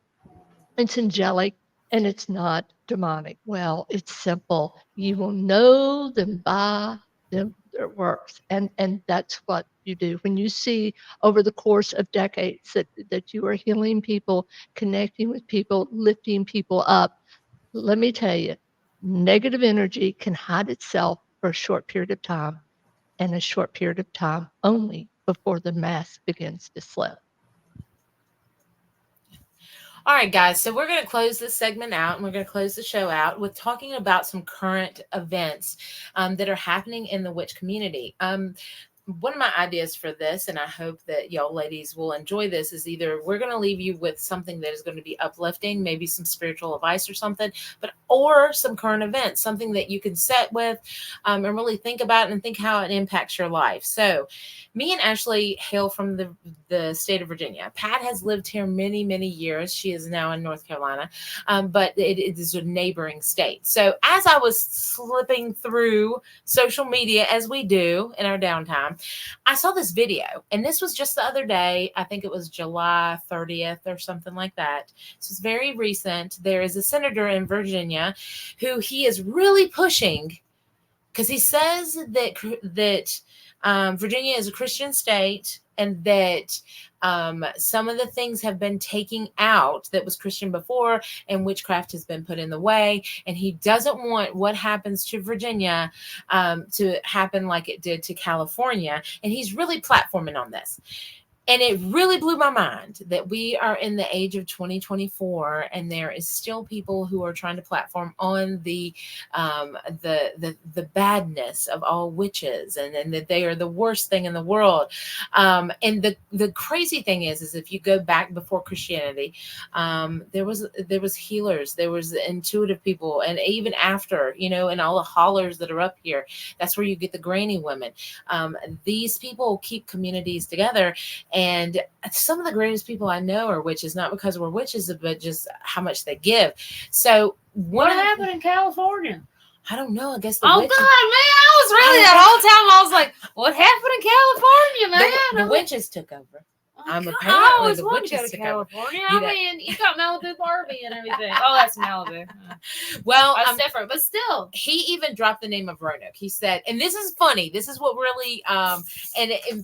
it's angelic and it's not demonic? Well, it's simple. You will know them by their works. And that's what you do. When you see over the course of decades that you are healing people, connecting with people, lifting people up, let me tell you, negative energy can hide itself for a short period of time, and a short period of time only before the mask begins to slip. All right, guys. So we're going to close this segment out, and we're going to close the show out with talking about some current events that are happening in the witch community. One of my ideas for this, and I hope that y'all ladies will enjoy this, is either we're going to leave you with something that is going to be uplifting, maybe some spiritual advice or something, or some current events, something that you can sit with and really think about and think how it impacts your life. So me and Ashley hail from the state of Virginia. Pat has lived here many, many years. She is now in North Carolina, but it is a neighboring state. So as I was slipping through social media, as we do in our downtime, I saw this video, and this was just the other day. I think it was July 30th or something like that. So it's very recent. There is a senator in Virginia who he is really pushing, because he says that Virginia is a Christian state, and that some of the things have been taken out that was Christian before, and witchcraft has been put in the way. And he doesn't want what happens to Virginia to happen like it did to California. And he's really platforming on this. And it really blew my mind that we are in the age of 2024, and there is still people who are trying to platform on the badness of all witches, and that they are the worst thing in the world. And the crazy thing is if you go back before Christianity, there was healers, there was intuitive people, and even after, and all the hollers that are up here, that's where you get the granny women. These people keep communities together. And some of the greatest people I know are witches, not because we're witches, but just how much they give. So what happened in California? I don't know. I guess God, man, I was ready that whole time. I was like, what happened in California, man? The witches took over. I Apparently always wanted to go to California. You I mean, you got Malibu Barbie and everything. Oh, that's Malibu. Well, that's different, but still. He even dropped the name of Roanoke. He said, and this is funny. This is what really and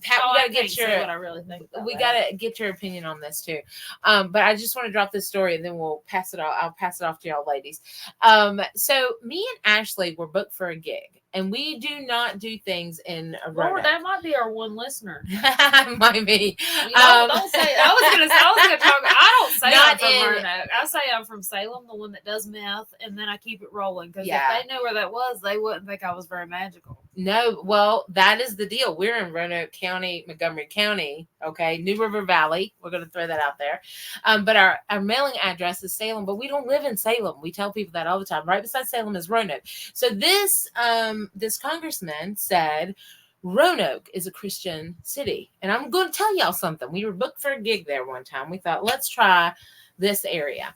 Pat, we gotta get your what I really think. We gotta get your opinion on this too. But I just want to drop this story, and then we'll pass it off. I'll pass it off to y'all ladies. So me and Ashley were booked for a gig. And we do not do things in a Roanoke. Lord, that might be our one listener. Might be. Don't say. I was gonna talk. I don't say Not I'm from in- Roanoke. I say I'm from Salem, the one that does meth, and then I keep it rolling, because Yeah. if they knew where that was, they wouldn't think I was very magical. No, well, that is the deal. We're in Roanoke County, Montgomery County, okay, New River Valley. We're going to throw that out there. But our mailing address is Salem, but we don't live in Salem. We tell people that all the time. Right beside Salem is Roanoke. So this congressman said Roanoke is a Christian city. And I'm going to tell y'all something. We were booked for a gig there one time. We thought, let's try this area.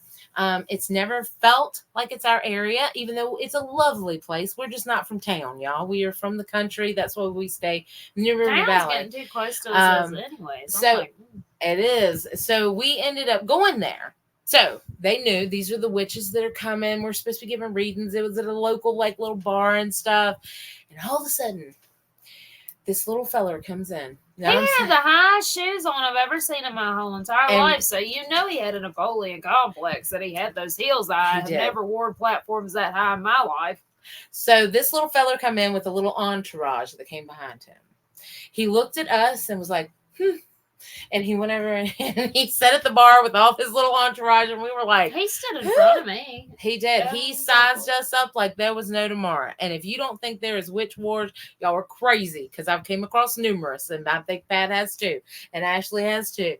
It's never felt like it's our area, even though it's a lovely place. We're just not from town, y'all. We are from the country. That's why we stay near River Valley. Getting too close to us anyways. So it is. So we ended up going there. So they knew these are the witches that are coming. We're supposed to be giving readings. It was at a local little bar and stuff. And all of a sudden, this little feller comes in. He had the highest shoes on I've ever seen in my whole entire And- life. So you know he had a Napoleon complex that he had those heels. I have did. never worn platforms that high in my life. So this little feller come in with a little entourage that came behind him. He looked at us and was like, and he went over and he sat at the bar with all his little entourage, and we were like, He stood in front of me. He did. Yeah, He he's sized so cool. us up like there was no tomorrow. And if you don't think there is witch wars, y'all are crazy, because I've came across numerous, and I think Pat has too, and Ashley has too.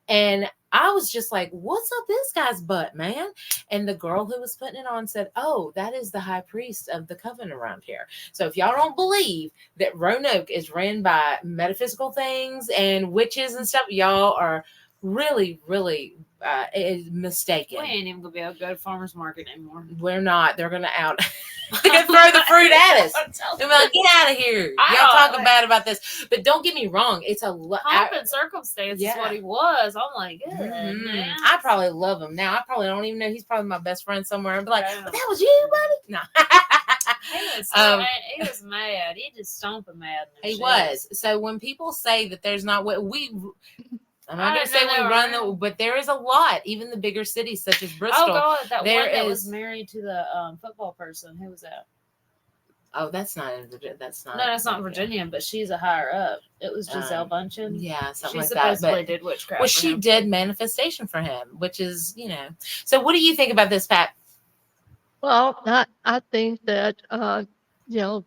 And I was just like, what's up this guy's butt, man? And the girl who was putting it on said, oh, that is the high priest of the coven around here. So if y'all don't believe that Roanoke is ran by metaphysical things and witches and stuff, y'all are really, really mistaken. We ain't even gonna be able to go to farmers market anymore. We're not. They're gonna out. They're gonna throw the fruit at us. They're like, get out of here. Y'all talking bad about this. But don't get me wrong. It's a lot. Pomp and circumstance is what he was. I'm like, good. Man. I probably love him now. I probably don't even know. He's probably my best friend somewhere. And be like, Yeah. but that was you, buddy. No. He was mad. He just stomping mad. He was. So when people say that there's not what I'm not going to say we run but there is a lot, even the bigger cities such as Bristol. Oh God, that one that was married to the football person. Who was that? Oh, that's not in Virginia. That's not Virginia, but she's a higher up. It was Giselle Bundchen. Yeah, something she like that. Supposedly did witchcraft. Well, she did manifestation for him, which is, So what do you think about this, Pat? Well, I think that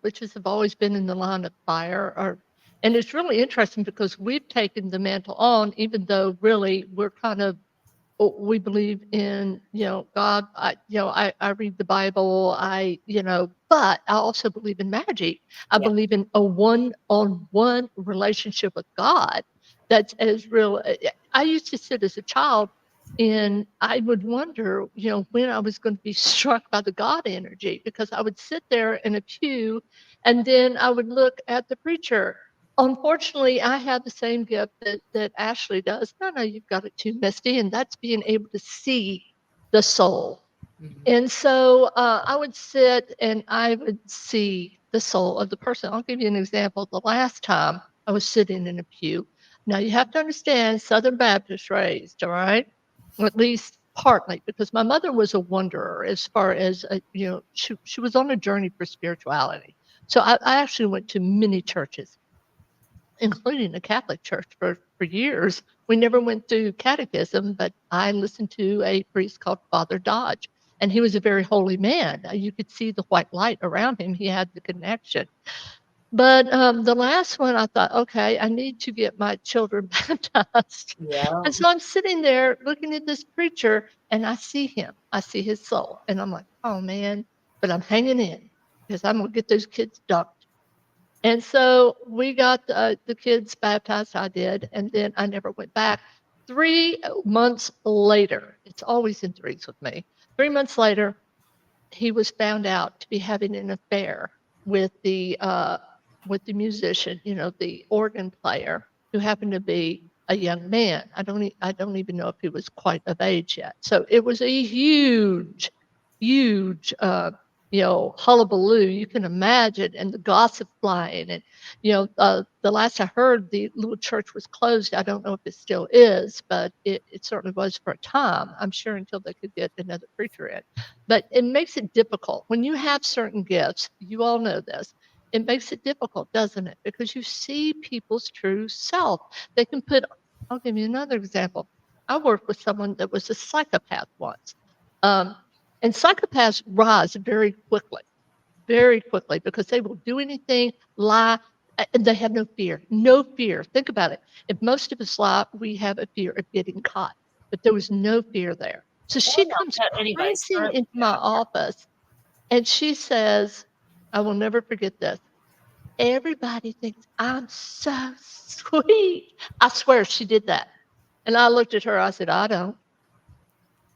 witches have always been in the line of fire, and it's really interesting because we've taken the mantle on, even though really we're kind of, we believe in, God. I read the Bible. But I also believe in magic. I believe in a one-on-one relationship with God. That's as real. I used to sit as a child, and I would wonder, when I was going to be struck by the God energy, because I would sit there in a pew, and then I would look at the preacher. Unfortunately, I have the same gift that Ashley does. No, you've got it too, Misty, and that's being able to see the soul. Mm-hmm. And so I would sit and I would see the soul of the person. I'll give you an example. The last time I was sitting in a pew. Now, you have to understand, Southern Baptist raised, all right? Or at least partly, because my mother was a wanderer as far as, she was on a journey for spirituality. So I actually went to many churches, including the Catholic Church for years. We never went through catechism, but I listened to a priest called Father Dodge, and he was a very holy man. You could see the white light around him. He had the connection. But the last one, I thought, okay, I need to get my children baptized. Yeah. And so I'm sitting there looking at this preacher, and I see him. I see his soul. And I'm like, oh, man, but I'm hanging in because I'm going to get those kids dunked. And so we got the kids baptized. I did. And then I never went back. 3 months later, it's always in threes with me. 3 months later, he was found out to be having an affair with the musician, the organ player, who happened to be a young man. I don't even know if he was quite of age yet. So it was a huge hullabaloo. You can imagine, and the gossip flying. And, the last I heard, the little church was closed. I don't know if it still is, but it certainly was for a time, I'm sure, until they could get another preacher in. But it makes it difficult. When you have certain gifts, you all know this, it makes it difficult, doesn't it? Because you see people's true self. I'll give you another example. I worked with someone that was a psychopath once. And psychopaths rise very quickly, because they will do anything, lie, and they have no fear. No fear. Think about it. If most of us lie, we have a fear of getting caught, but there was no fear there. So she comes prancing into my office, and she says, I will never forget this. Everybody thinks I'm so sweet. I swear she did that. And I looked at her, I said, I don't.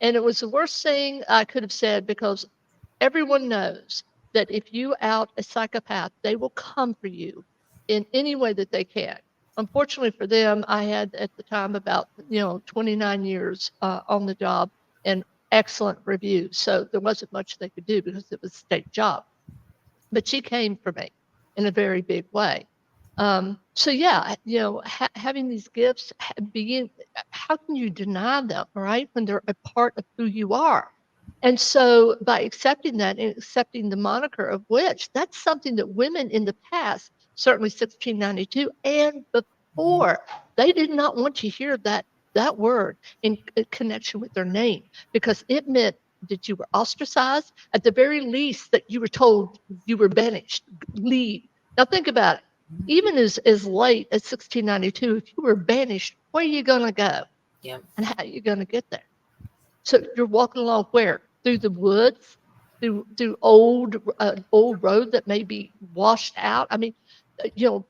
And it was the worst thing I could have said, because everyone knows that if you out a psychopath, they will come for you in any way that they can. Unfortunately for them, I had at the time about 29 years on the job and excellent reviews. So there wasn't much they could do because it was a state job. But she came for me in a very big way. So yeah, having these gifts, being, how can you deny them, right? When they're a part of who you are. And so by accepting that and accepting the moniker of witch, that's something that women in the past, certainly 1692 and before, they did not want to hear that word in connection with their name, because it meant that you were ostracized, at the very least that you were told you were banished, leave. Now think about it. Even as late as 1692, if you were banished, where are you going to go? Yeah. And how are you going to get there? So you're walking along where? Through the woods, through old road that may be washed out. I mean,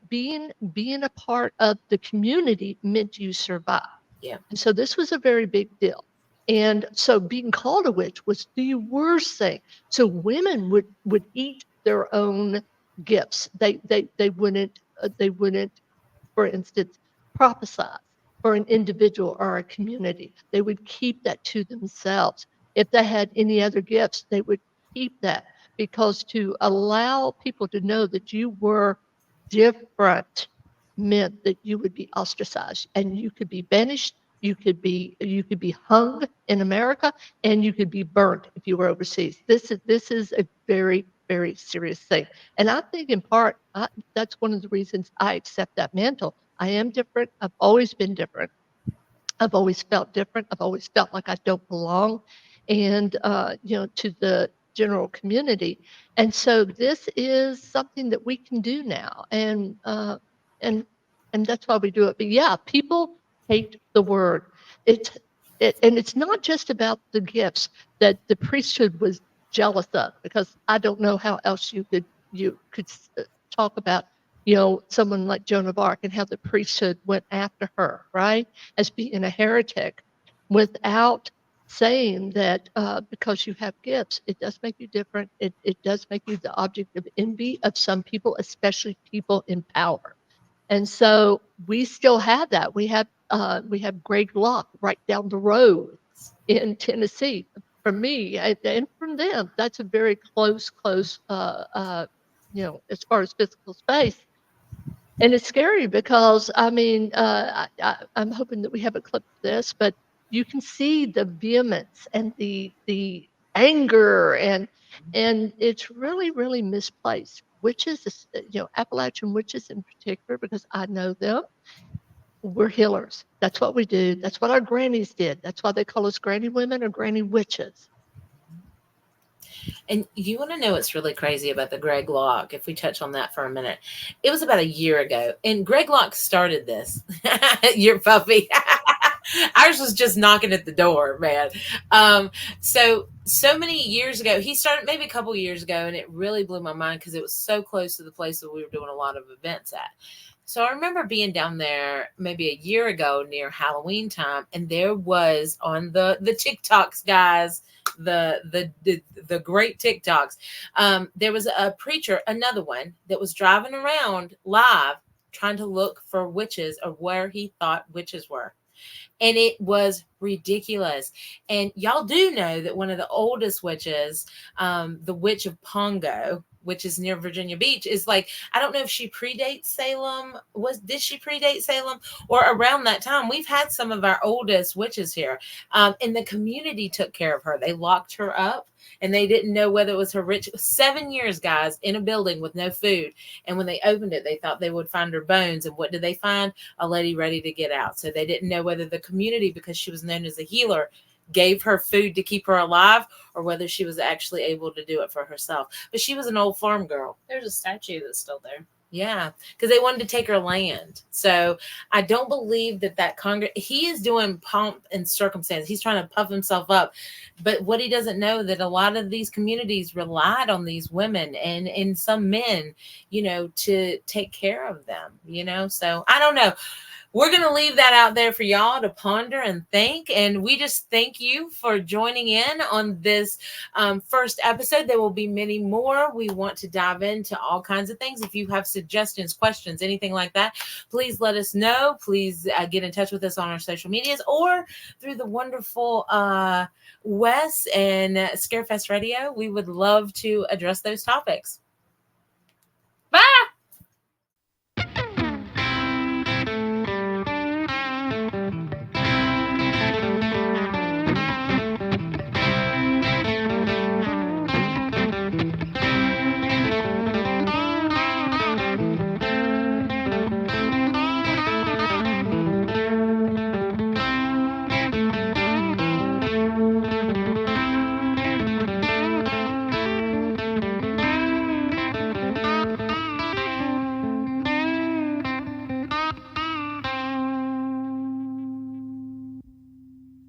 being a part of the community meant you survive. Yeah. And so this was a very big deal. And so being called a witch was the worst thing. So women would eat their own gifts. They wouldn't, for instance, prophesize for an individual or a community. They would keep that to themselves. If they had any other gifts, they would keep that, because to allow people to know that you were different meant that you would be ostracized and you could be banished. You could be hung in America, and you could be burnt if you were overseas. This is a very, very serious thing. And I think in part, that's one of the reasons I accept that mantle. I am different. I've always been different. I've always felt different. I've always felt like I don't belong, and to the general community. And so this is something that we can do now, and and that's why we do it. But yeah, people hate the word. It's and it's not just about the gifts that the priesthood was jealous of, because I don't know how else you could talk about someone like Joan of Arc and how the priesthood went after her, right, as being a heretic, without saying that because you have gifts, it does make you different. It does make you the object of envy of some people, especially people in power. And so we still have that. We have Greg Locke right down the road in Tennessee. From me and from them, that's a very close, as far as physical space. And it's scary because, I mean, I'm hoping that we have a clip of this, but you can see the vehemence and the anger, and it's really, really misplaced. Witches, Appalachian witches in particular, because I know them, we're healers. That's what we do. That's what our grannies did. That's why they call us granny women or granny witches. And you want to know what's really crazy about the Greg Locke, if we touch on that for a minute. It was about a year ago, and Greg Locke started this. Your puppy. Ours was just knocking at the door, man. So many years ago, he started maybe a couple years ago, and it really blew my mind because it was so close to the place that we were doing a lot of events at. So I remember being down there maybe a year ago near Halloween time, and there was on the TikToks, guys, the great TikToks. There was a preacher, another one, that was driving around live trying to look for witches, or where he thought witches were. And it was ridiculous. And y'all do know that one of the oldest witches, the witch of Pongo, which is near Virginia Beach, is like, I don't know if she predates Salem. Did she predate Salem? Or around that time, we've had some of our oldest witches here. And the community took care of her. They locked her up, and they didn't know whether it was her rich. 7 years, guys, in a building with no food. And when they opened it, they thought they would find her bones. And what did they find? A lady ready to get out. So they didn't know whether the community, because she was known as a healer, gave her food to keep her alive, or whether she was actually able to do it for herself. But she was an old farm girl. There's a statue that's still there. Yeah, because they wanted to take her land. So I don't believe that he is doing pomp and circumstance. He's trying to puff himself up. But what he doesn't know, that a lot of these communities relied on these women and some men, to take care of them, So I don't know. We're going to leave that out there for y'all to ponder and think. And we just thank you for joining in on this first episode. There will be many more. We want to dive into all kinds of things. If you have suggestions, questions, anything like that, please let us know. Please get in touch with us on our social medias or through the wonderful Wes and Scarefest Radio. We would love to address those topics. Bye.